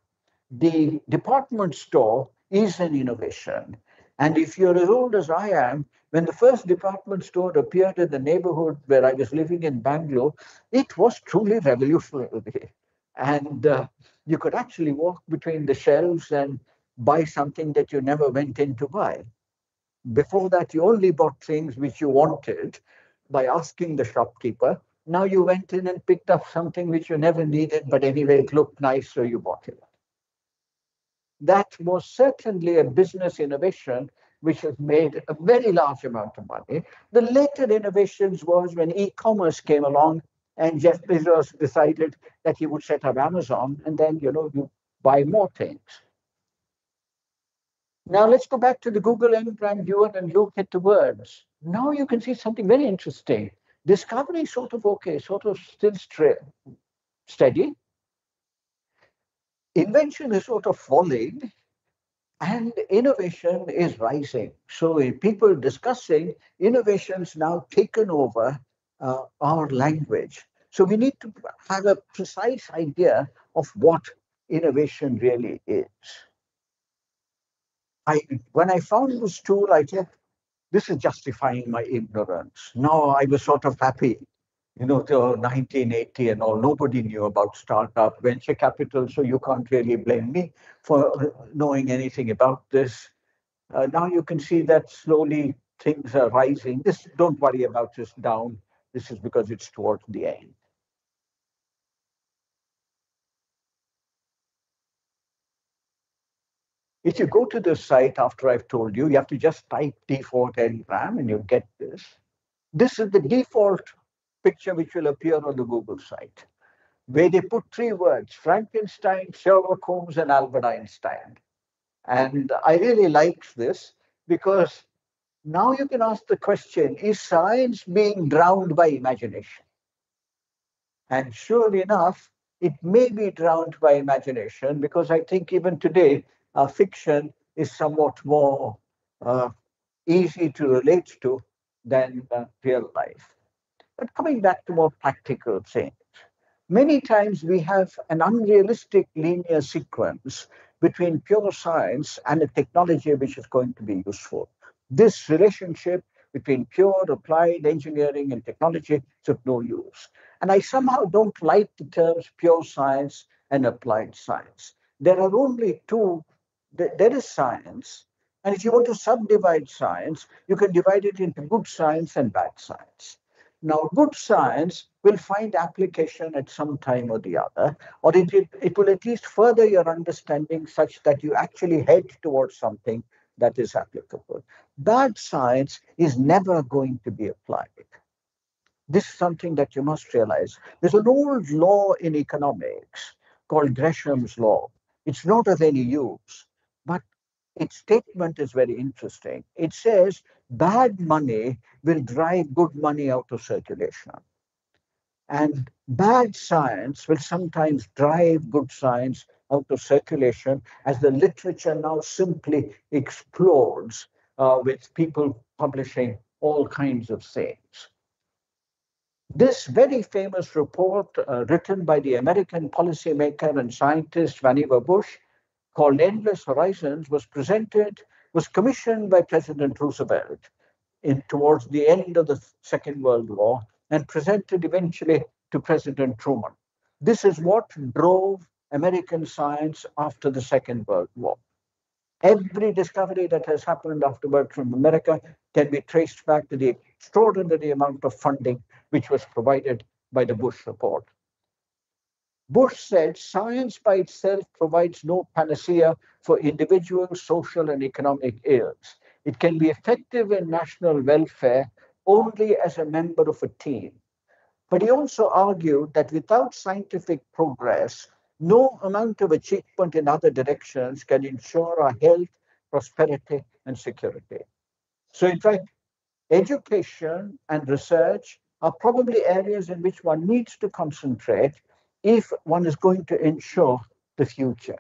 The department store is an innovation. And if you're as old as I am, when the first department store appeared in the neighborhood where I was living in Bangalore, it was truly revolutionary. And you could actually walk between the shelves and buy something that you never went in to buy. Before that, you only bought things which you wanted by asking the shopkeeper. Now you went in and picked up something which you never needed, but anyway, it looked nice, so you bought it. That was certainly a business innovation which has made a very large amount of money. The later innovations was when e-commerce came along and Jeff Bezos decided that he would set up Amazon, and then, you buy more things. Now let's go back to the Google M Prime viewer and look at the words. Now you can see something very interesting. Discovery sort of okay, sort of still straight. steady. Invention is sort of falling and innovation is rising. So people discussing innovations now taken over our language. So we need to have a precise idea of what innovation really is. When I found this tool, I thought, this is justifying my ignorance. Now I was sort of happy. The 1980 and all, nobody knew about startup venture capital, so you can't really blame me for knowing anything about this. Now you can see that slowly things are rising. Don't worry about this down. This is because it's towards the end. If you go to the site after I've told you, you have to just type default ngram and you get this. This is the default picture which will appear on the Google site, where they put three words: Frankenstein, Sherlock Holmes, and Albert Einstein. And I really like this because now you can ask the question, is science being drowned by imagination? And sure enough, it may be drowned by imagination because I think even today, fiction is somewhat more uh, easy to relate to than real life. But coming back to more practical things, many times we have an unrealistic linear sequence between pure science and a technology which is going to be useful. This relationship between pure applied engineering and technology is of no use. And I somehow don't like the terms pure science and applied science. There are only two. There is science. And if you want to subdivide science, you can divide it into good science and bad science. Now, good science will find application at some time or the other, or it will at least further your understanding such that you actually head towards something that is applicable. Bad science is never going to be applied. This is something that you must realize. There's an old law in economics called Gresham's law. It's not of any use, but its statement is very interesting. It says bad money will drive good money out of circulation. And bad science will sometimes drive good science out of circulation as the literature now simply explodes with people publishing all kinds of things. This very famous report, written by the American policymaker and scientist Vannevar Bush, called Endless Horizons, was commissioned by President Roosevelt towards the end of the Second World War and presented eventually to President Truman. This is what drove American science after the Second World War. Every discovery that has happened afterward from America can be traced back to the extraordinary amount of funding which was provided by the Bush report. Bush said science by itself provides no panacea for individual, social, and economic ills. It can be effective in national welfare only as a member of a team. But he also argued that without scientific progress, no amount of achievement in other directions can ensure our health, prosperity, and security. So, in fact, education and research are probably areas in which one needs to concentrate if one is going to ensure the future.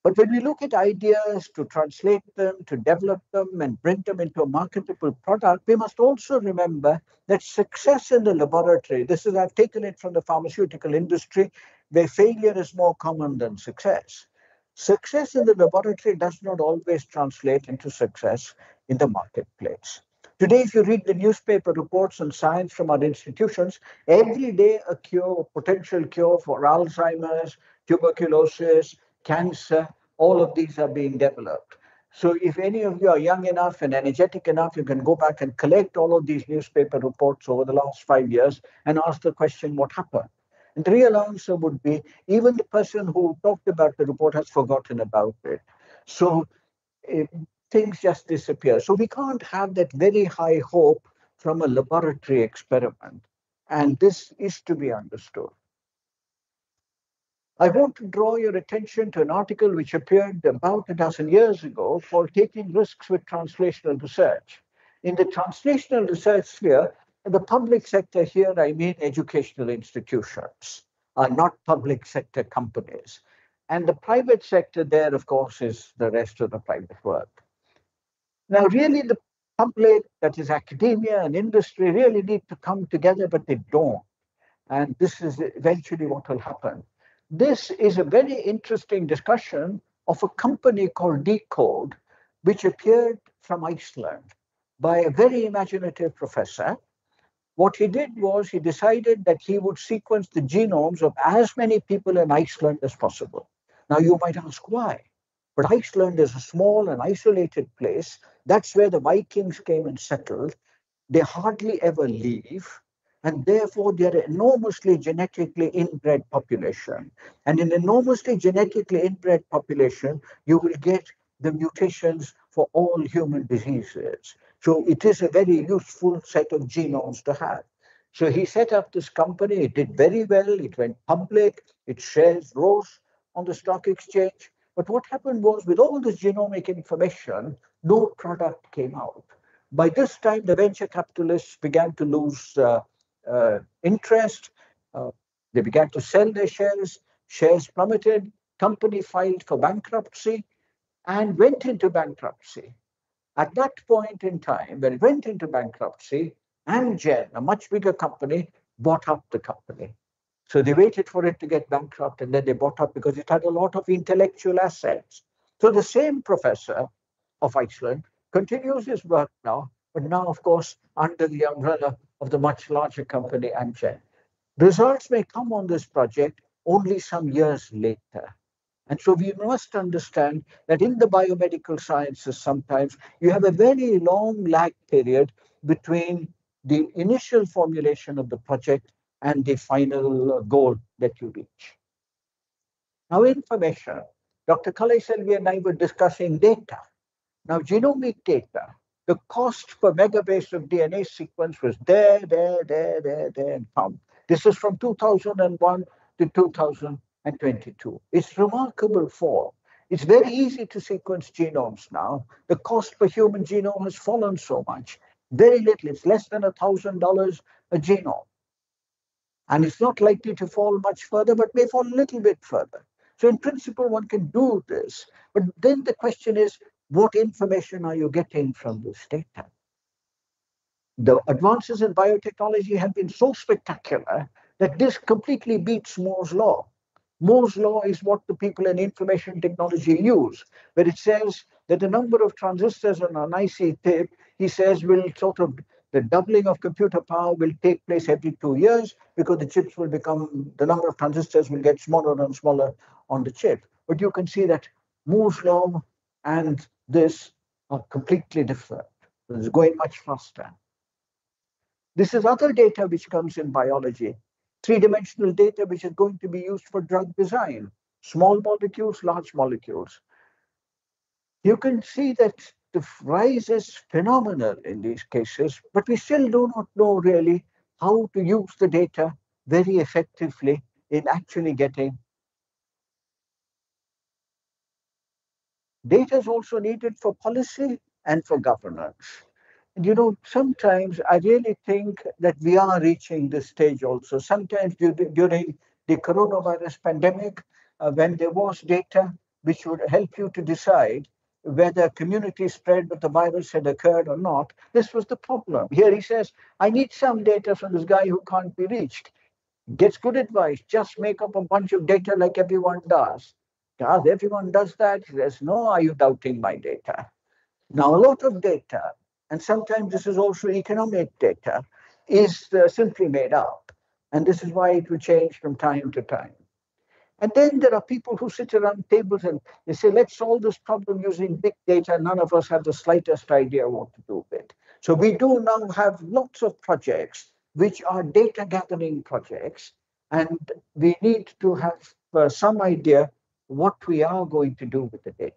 But when we look at ideas to translate them, to develop them, and bring them into a marketable product, we must also remember that success in the laboratory, I've taken it from the pharmaceutical industry, where failure is more common than success. Success in the laboratory does not always translate into success in the marketplace. Today, if you read the newspaper reports on science from our institutions, every day a potential cure for Alzheimer's, tuberculosis, cancer, all of these are being developed. So if any of you are young enough and energetic enough, you can go back and collect all of these newspaper reports over the last 5 years and ask the question, what happened? And the real answer would be, even the person who talked about the report has forgotten about it. So things just disappear. So we can't have that very high hope from a laboratory experiment. And this is to be understood. I want to draw your attention to an article which appeared about a dozen years ago called Taking Risks with Translational Research. In the translational research sphere, The public sector here, I mean educational institutions, are not public sector companies. And the private sector there, of course, is the rest of the private world. Now, really, the public, that is academia and industry, really need to come together, but they don't. And this is eventually what will happen. This is a very interesting discussion of a company called Decode, which appeared from Iceland by a very imaginative professor. What he did was he decided that he would sequence the genomes of as many people in Iceland as possible. Now, you might ask why. But Iceland is a small and isolated place. That's where the Vikings came and settled. They hardly ever leave, and therefore they're an enormously genetically inbred population. And in enormously genetically inbred population, you will get the mutations for all human diseases. So it is a very useful set of genomes to have. So he set up this company. It did very well. It went public. Its shares rose on the stock exchange. But what happened was, with all this genomic information, no product came out. By this time, the venture capitalists began to lose interest. Uh, they began to sell their shares. Shares plummeted. Company filed for bankruptcy and went into bankruptcy. At that point in time, when it went into bankruptcy, Amgen, a much bigger company, bought up the company. So they waited for it to get bankrupt and then they bought up because it had a lot of intellectual assets. So the same professor of Iceland continues his work now, but now, of course, under the umbrella of the much larger company Amgen. Results may come on this project only some years later. And so we must understand that in the biomedical sciences, sometimes you have a very long lag period between the initial formulation of the project and the final goal that you reach. Now, information. Dr. Kalai Selvi and I were discussing data. Now, genomic data, the cost per megabase of DNA sequence was there, and found. This is from 2001 to 2022. It's remarkable form. It's very easy to sequence genomes now. The cost per human genome has fallen so much. Very little. It's less than $1,000 a genome. And it's not likely to fall much further, but may fall a little bit further. So in principle, one can do this. But then the question is, what information are you getting from this data? The advances in biotechnology have been so spectacular that this completely beats Moore's law. Moore's law is what the people in information technology use, where it says that the number of transistors on an IC tape, he says, will sort of, the doubling of computer power will take place every 2 years because the chips will become, the number of transistors will get smaller and smaller on the chip. But you can see that Moore's law and this are completely different. It's going much faster. This is other data which comes in biology, three-dimensional data which is going to be used for drug design, small molecules, large molecules. You can see that the rise is phenomenal in these cases, but we still do not know really how to use the data very effectively in actually getting. Data is also needed for policy and for governance. And sometimes I really think that we are reaching this stage also. Sometimes during the coronavirus pandemic, when there was data which would help you to decide whether community spread of the virus had occurred or not, this was the problem. Here he says, I need some data from this guy who can't be reached. Gets good advice, just make up a bunch of data like everyone does. Does everyone does that? He says, no, are you doubting my data? Now, a lot of data, and sometimes this is also economic data, is simply made up. And this is why it will change from time to time. And then there are people who sit around tables and they say, let's solve this problem using big data. None of us have the slightest idea what to do with it. So we do now have lots of projects which are data gathering projects. And we need to have some idea what we are going to do with the data.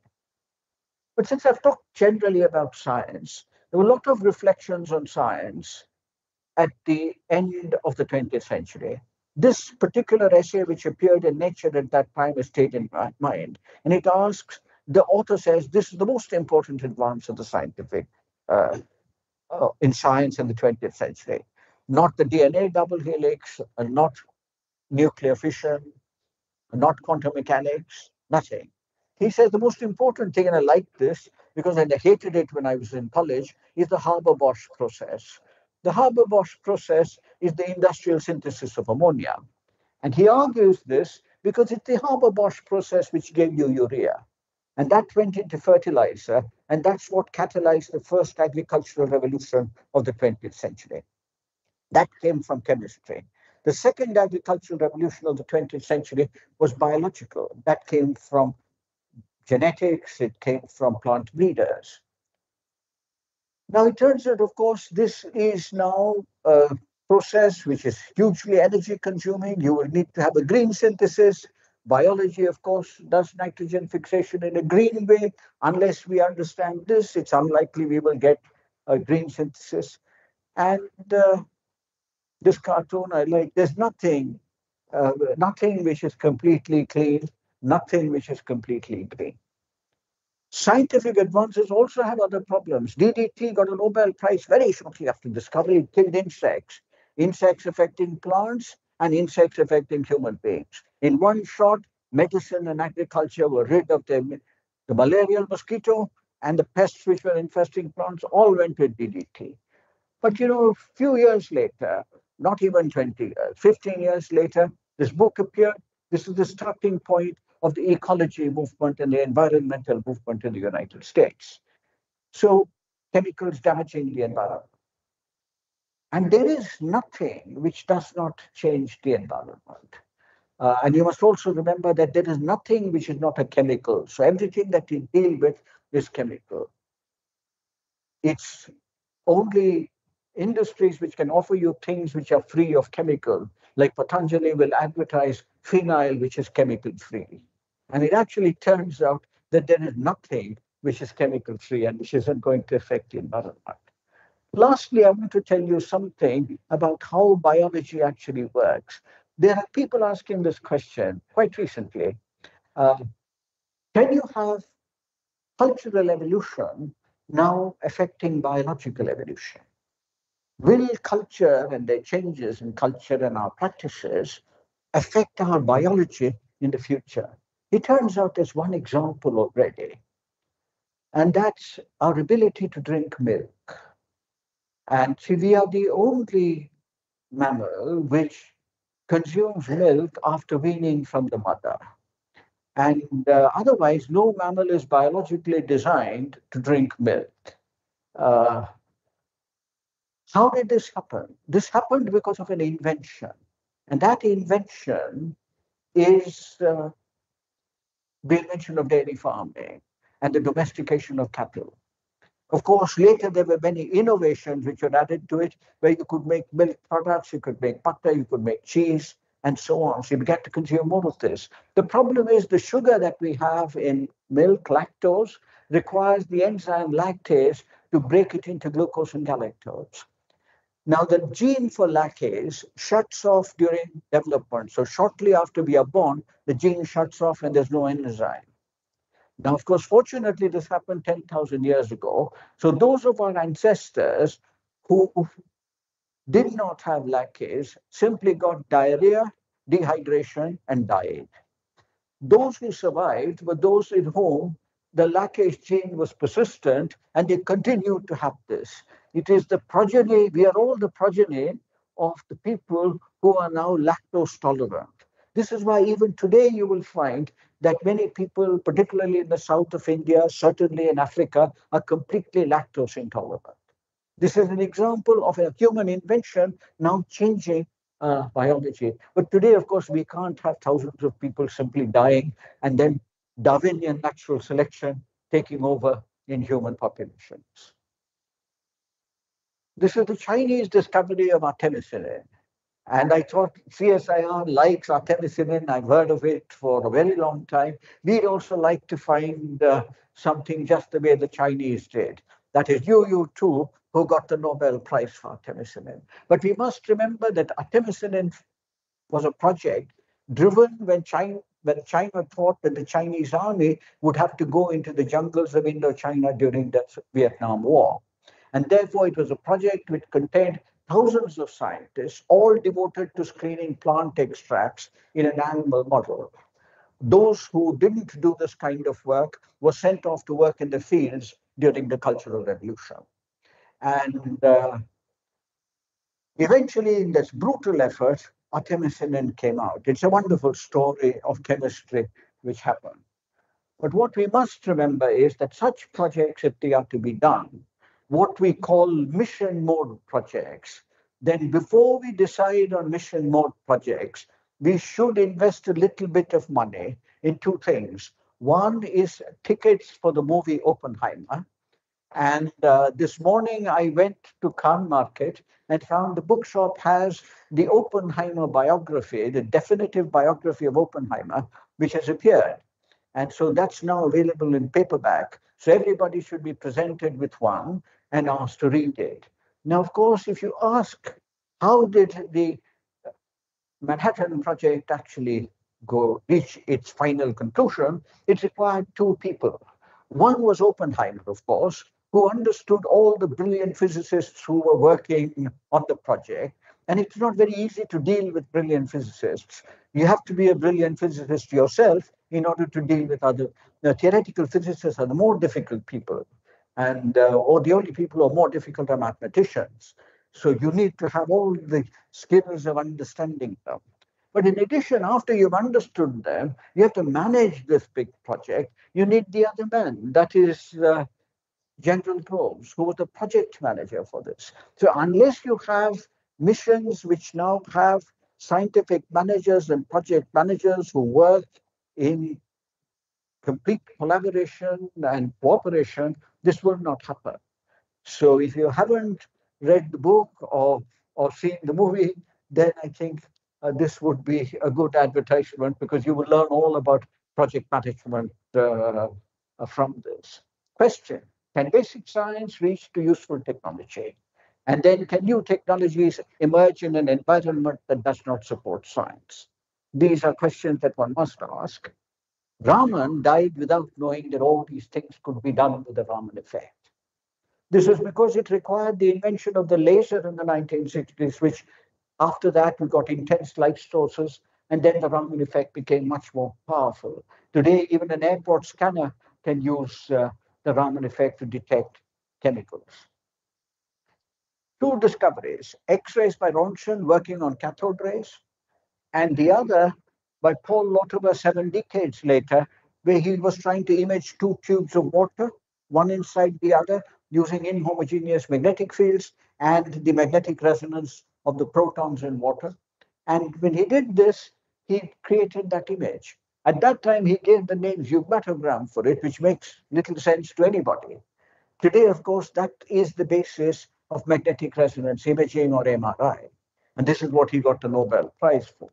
But since I've talked generally about science, there were a lot of reflections on science at the end of the 20th century. This particular essay, which appeared in Nature at that time, has stayed in my mind. And it asks, the author says, this is the most important advance of the scientific, in science in the 20th century. not the DNA double helix, not nuclear fission, not quantum mechanics, nothing. He says the most important thing, and I like this because I hated it when I was in college, is the Haber-Bosch process. The Haber-Bosch process is the industrial synthesis of ammonia. And he argues this because it's the Haber-Bosch process which gave you urea. And that went into fertilizer, and that's what catalyzed the first agricultural revolution of the 20th century. That came from chemistry. The second agricultural revolution of the 20th century was biological. That came from genetics, it came from plant breeders. Now, it turns out, of course, this is now a process which is hugely energy consuming. You will need to have a green synthesis. Biology, of course, does nitrogen fixation in a green way. Unless we understand this, it's unlikely we will get a green synthesis. And this cartoon I like, there's nothing which is completely clean, nothing which is completely green. Scientific advances also have other problems. DDT got a Nobel Prize very shortly after discovery. It killed insects, insects affecting plants and insects affecting human beings. In one shot, medicine and agriculture were rid of the malarial mosquito, and the pests which were infesting plants all went with DDT. But a few years later, not even 20 years, 15 years later, this book appeared. This is the starting point of the ecology movement and the environmental movement in the United States. So, chemicals damaging the environment. And there is nothing which does not change the environment. And you must also remember that there is nothing which is not a chemical. So, everything that you deal with is chemical. It's only industries which can offer you things which are free of chemical, like Patanjali will advertise phenyl, which is chemical free. And it actually turns out that there is nothing which is chemical free and which isn't going to affect the environment. Lastly, I want to tell you something about how biology actually works. There are people asking this question quite recently. Can you have cultural evolution now affecting biological evolution? Will culture and the changes in culture and our practices affect our biology in the future? It turns out there's one example already, and that's our ability to drink milk. And see, we are the only mammal which consumes milk after weaning from the mother. And otherwise, no mammal is biologically designed to drink milk. How did this happen? This happened because of an invention. And that invention is the invention of dairy farming and the domestication of cattle. Of course, later there were many innovations which were added to it, where you could make milk products, you could make butter, you could make cheese, and so on. So you began to consume more of this. The problem is the sugar that we have in milk, lactose, requires the enzyme lactase to break it into glucose and galactose. Now, the gene for lactase shuts off during development. So shortly after we are born, the gene shuts off and there's no enzyme. Now, of course, fortunately, this happened 10,000 years ago. So those of our ancestors who did not have lactase simply got diarrhea, dehydration, and died. Those who survived were those in whom the lactase gene was persistent, and they continued to have this. It is the progeny, we are all the progeny of the people who are now lactose tolerant. This is why even today you will find that many people, particularly in the south of India, certainly in Africa, are completely lactose intolerant. This is an example of a human invention now changing biology. But today, of course, we can't have thousands of people simply dying and then Darwinian natural selection taking over in human populations. This is the Chinese discovery of artemisinin. And I thought CSIR likes artemisinin. I've heard of it for a very long time. We'd also like to find something just the way the Chinese did. That is UU2, who got the Nobel Prize for artemisinin. But we must remember that artemisinin was a project driven when China thought that the Chinese army would have to go into the jungles of Indochina during the Vietnam War. And therefore, it was a project which contained thousands of scientists, all devoted to screening plant extracts in an animal model. Those who didn't do this kind of work were sent off to work in the fields during the Cultural Revolution. And eventually, in this brutal effort, artemisinin came out. It's a wonderful story of chemistry which happened. But what we must remember is that such projects, if they are to be done, what we call mission mode projects, then before we decide on mission mode projects, we should invest a little bit of money in two things. One is tickets for the movie Oppenheimer. And this morning I went to Khan Market and found the bookshop has the Oppenheimer biography, the definitive biography of Oppenheimer, which has appeared. And so that's now available in paperback. So everybody should be presented with one and asked to read it. Now, of course, if you ask, how did the Manhattan Project actually reach its final conclusion, it required two people. One was Oppenheimer, of course, who understood all the brilliant physicists who were working on the project. And it's not very easy to deal with brilliant physicists. You have to be a brilliant physicist yourself in order to deal with other. Theoretical physicists are the more difficult people. And or the only people who are more difficult are mathematicians. So you need to have all the skills of understanding them. But in addition, after you've understood them, you have to manage this big project. You need the other man. That is General Groves, who was the project manager for this. So unless you have missions which now have scientific managers and project managers who work in complete collaboration and cooperation, this will not happen. So if you haven't read the book or seen the movie, then I think this would be a good advertisement, because you will learn all about project management from this. Question: can basic science reach to useful technology? And then, can new technologies emerge in an environment that does not support science? These are questions that one must ask. Raman died without knowing that all these things could be done with the Raman effect. This was because it required the invention of the laser in the 1960s, which after that we got intense light sources, and then the Raman effect became much more powerful. Today, even an airport scanner can use the Raman effect to detect chemicals. Two discoveries: X-rays by Roentgen working on cathode rays, and the other by Paul Lauterbur 7 decades later, where he was trying to image two cubes of water, one inside the other, using inhomogeneous magnetic fields and the magnetic resonance of the protons in water. And when he did this, he created that image. At that time, he gave the name zygmatogram for it, which makes little sense to anybody. Today, of course, that is the basis of magnetic resonance imaging, or MRI. And this is what he got the Nobel Prize for.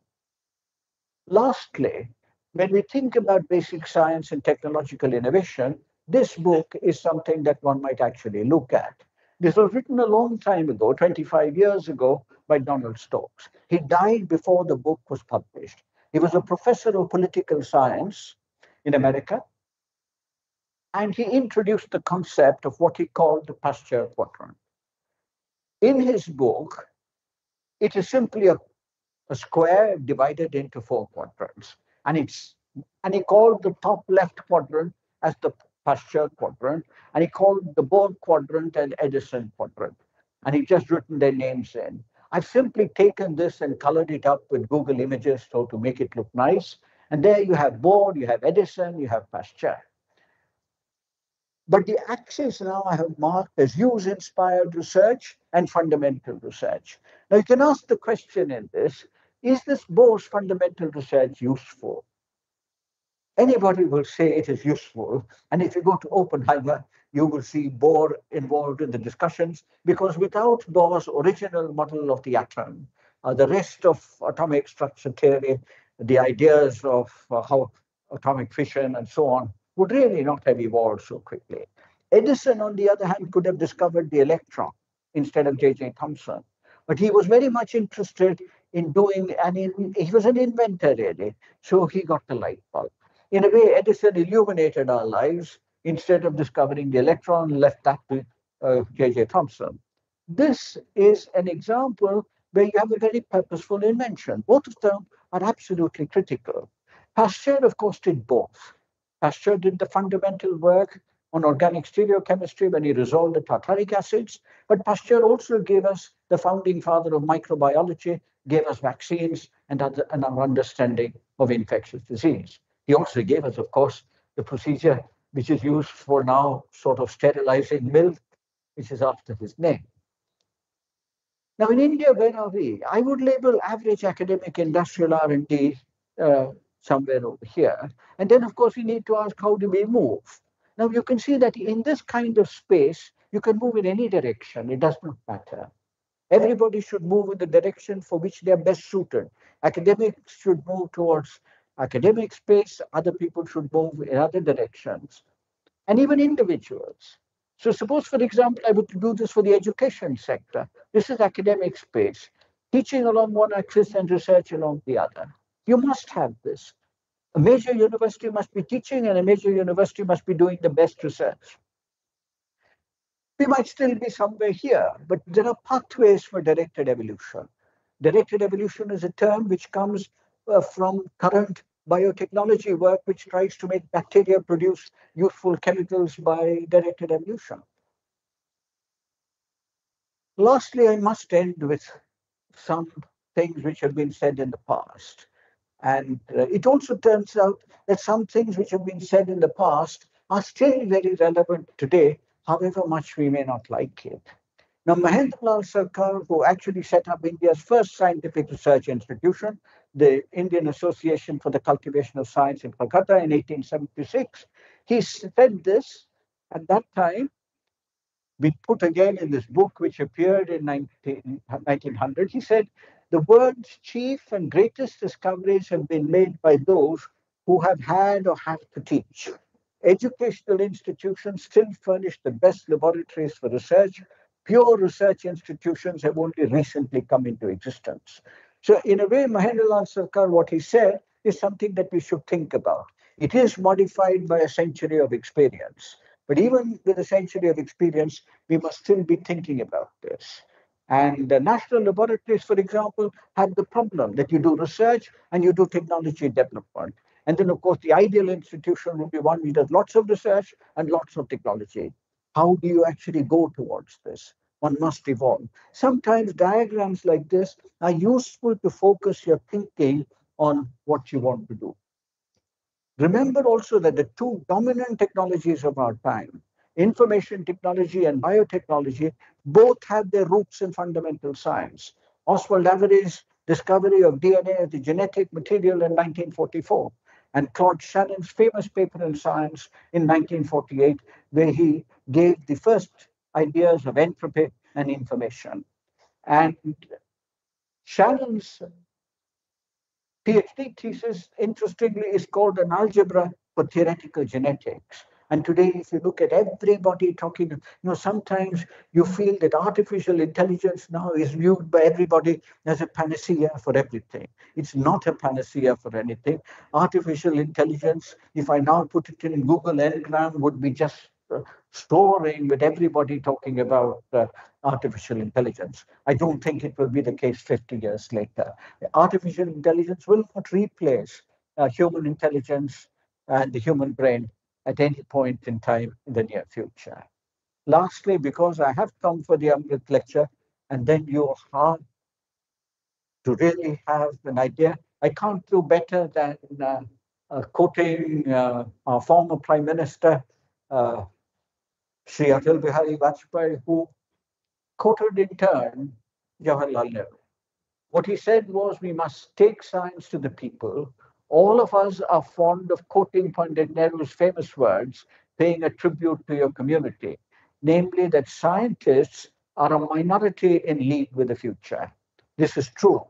Lastly, when we think about basic science and technological innovation, this book is something that one might actually look at. This was written a long time ago, 25 years ago, by Donald Stokes. He died before the book was published. He was a professor of political science in America, and he introduced the concept of what he called the Pasteur quadrant. In his book, it is simply a square divided into 4 quadrants. And he called the top left quadrant as the Pasteur quadrant, and he called the Bohr quadrant and Edison quadrant. And he just written their names in. I've simply taken this and colored it up with Google Images so to make it look nice. And there you have Bohr, you have Edison, you have Pasteur. But the axis now I have marked as use-inspired research and fundamental research. Now you can ask the question in this: is this Bohr's fundamental research useful? Anybody will say it is useful. And if you go to Oppenheimer, you will see Bohr involved in the discussions, because without Bohr's original model of the atom, the rest of atomic structure theory, the ideas of how atomic fission and so on, would really not have evolved so quickly. Edison, on the other hand, could have discovered the electron instead of J.J. Thomson. But he was very much interested in doing, and he was an inventor really, so he got the light bulb. In a way, Edison illuminated our lives. Instead of discovering the electron, left that to J.J. Thomson. This is an example where you have a very purposeful invention. Both of them are absolutely critical. Pasteur, of course, did both. Pasteur did the fundamental work on organic stereochemistry when he resolved the tartaric acids, but Pasteur also gave us the founding father of microbiology, gave us vaccines and our understanding of infectious disease. He also gave us, of course, the procedure which is used for now sort of sterilizing milk, which is after his name. Now, in India, where are we? I would label average academic industrial R&D somewhere over here. And then, of course, we need to ask, how do we move? Now, you can see that in this kind of space, you can move in any direction. It does not matter. Everybody should move in the direction for which they are best suited. Academics should move towards academic space. Other people should move in other directions. And even individuals. So suppose, for example, I would do this for the education sector. This is academic space, teaching along one axis and research along the other. You must have this. A major university must be teaching and a major university must be doing the best research. We might still be somewhere here, but there are pathways for directed evolution. Directed evolution is a term which comes from current biotechnology work, which tries to make bacteria produce useful chemicals by directed evolution. Lastly, I must end with some things which have been said in the past. And it also turns out that some things which have been said in the past are still very relevant today, however much we may not like it. Now, Mahendralal Sarkar, who actually set up India's first scientific research institution, the Indian Association for the Cultivation of Science in Calcutta in 1876, he said this at that time, been put again in this book, which appeared in 1900. He said, the world's chief and greatest discoveries have been made by those who have had or have to teach. Educational institutions still furnish the best laboratories for research. Pure research institutions have only recently come into existence. So in a way, Mahendralal Sarkar, what he said is something that we should think about. It is modified by a century of experience. But even with a century of experience, we must still be thinking about this. And the national laboratories, for example, have the problem that you do research and you do technology development. And then, of course, the ideal institution would be one which does lots of research and lots of technology. How do you actually go towards this? One must evolve. Sometimes diagrams like this are useful to focus your thinking on what you want to do. Remember also that the two dominant technologies of our time, information technology and biotechnology, both have their roots in fundamental science. Oswald Avery's discovery of DNA as a genetic material in 1944, and Claude Shannon's famous paper in Science in 1948, where he gave the first ideas of entropy and information. And Shannon's PhD thesis, interestingly, is called an algebra for theoretical genetics. And today, if you look at everybody talking, sometimes you feel that artificial intelligence now is viewed by everybody as a panacea for everything. It's not a panacea for anything. Artificial intelligence, if I now put it in Google Ngram, would be just soaring with everybody talking about artificial intelligence. I don't think it will be the case 50 years later. Artificial intelligence will not replace human intelligence and the human brain at any point in time in the near future. Lastly, because I have come for the AMRIT lecture, and then you are to really have an idea, I can't do better than quoting our former Prime Minister, Sri Atal Bihari Vajpayee, who quoted in turn Jawaharlal Nehru. What he said was, we must take science to the people. All of us are fond of quoting Pandit Nehru's famous words, paying a tribute to your community, namely that scientists are a minority in league with the future. This is true.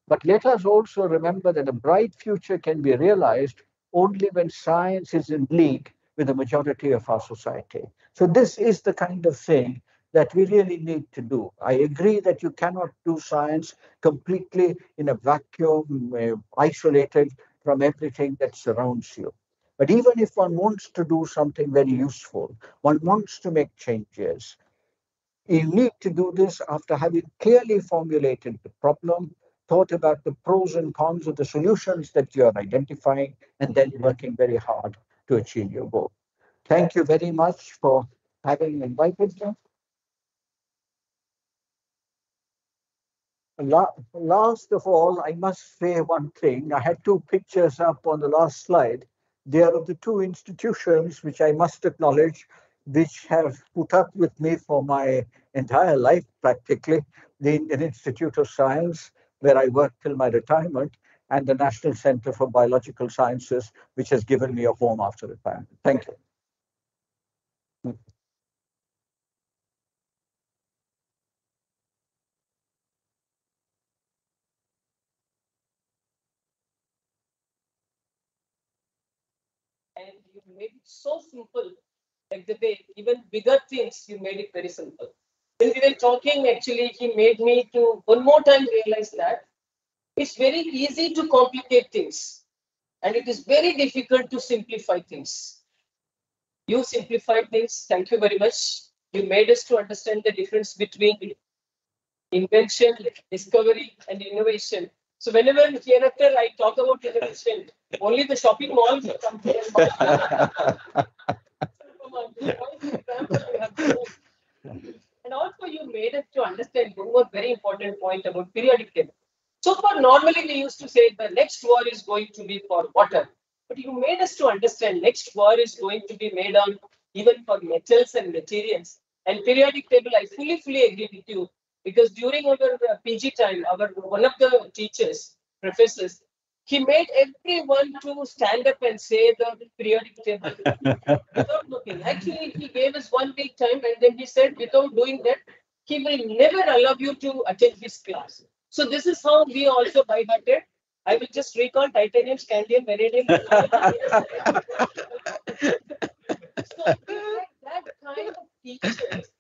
But let us also remember that a bright future can be realized only when science is in league with the majority of our society. So this is the kind of thing that we really need to do. I agree that you cannot do science completely in a vacuum, isolated from everything that surrounds you. But even if one wants to do something very useful, one wants to make changes, You need to do this after having clearly formulated the problem, thought about the pros and cons of the solutions that you are identifying, and then working very hard to achieve your goal. Thank you very much for having invited me. Last of all, I must say one thing. I had two pictures up on the last slide. They are of the two institutions which I must acknowledge, which have put up with me for my entire life practically. The Indian Institute of Science, where I worked till my retirement, and the National Center for Biological Sciences, which has given me a home after retirement. Thank you. And you made it so simple, like the way even bigger things you made it very simple. When we were talking, actually, he made me to one more time realize that it's very easy to complicate things, and it is very difficult to simplify things. You simplified things. Thank you very much. You made us to understand the difference between invention, discovery, and innovation. So whenever hereafter I talk about innovation, only the shopping malls come to my mind. And also you made us to understand one more very important point about periodic table. So far, normally we used to say the next war is going to be for water. But you made us to understand next war is going to be made on even for metals and materials. And periodic table, I fully agree with you. Because during our PG time, our one of the teachers, professors, he made everyone to stand up and say the periodic table without looking. Actually, he gave us 1 week time and then he said, without doing that, he will never allow you to attend his class. So this is how we also by hearted. I will just recall titanium, scandium, vanadium. So that kind of teachers,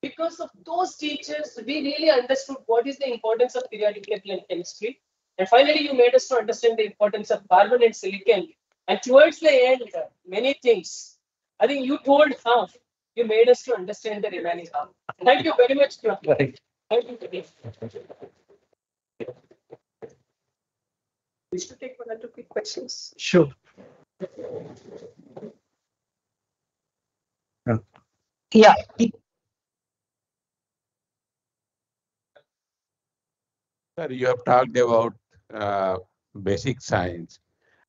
because of those teachers, we really understood what is the importance of periodic table and chemistry. And finally, you made us to understand the importance of carbon and silicon. And towards the end, many things. I think you told half. You made us to understand the remaining half. Thank you very much, Prof. Right. Thank you. We should take 1 or 2 quick questions. Sure. Yeah. Sir, you have talked about basic science.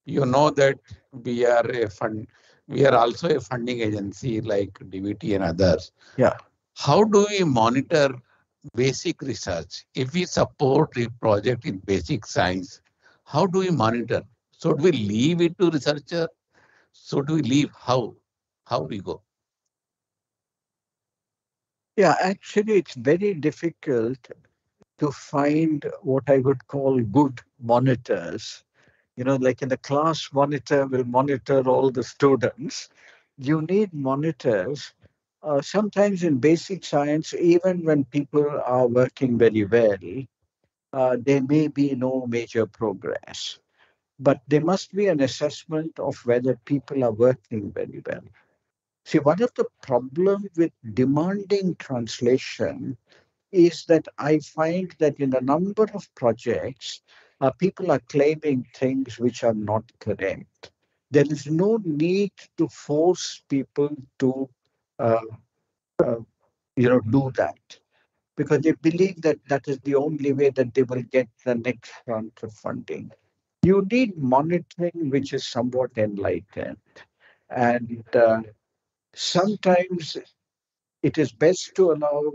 You know that we are a fund, we are also a funding agency like DVT and others. Yeah. How do we monitor basic research? If we support a project in basic science, how do we monitor? Should we leave it to researcher? Should we leave? How? How we go? Yeah, actually, it's very difficult to find what I would call good monitors. Like in the class monitor will monitor all the students. You need monitors. Sometimes in basic science, even when people are working very well, there may be no major progress. But there must be an assessment of whether people are working very well. See, one of the problems with demanding translation is that I find that in a number of projects, people are claiming things which are not correct. There is no need to force people to, uh, uh, do that because they believe that that is the only way that they will get the next round of funding. You need monitoring which is somewhat enlightened, and sometimes it is best to allow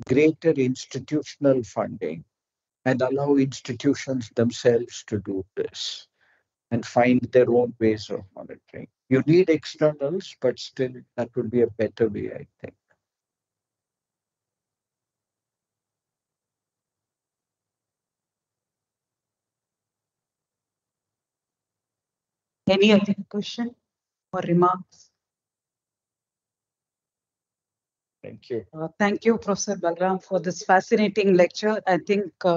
greater institutional funding and allow institutions themselves to do this and find their own ways of monitoring. You need externals, but still that would be a better way, I think. Any other question or remarks? Thank you. Thank you, Professor Balram, for this fascinating lecture. I think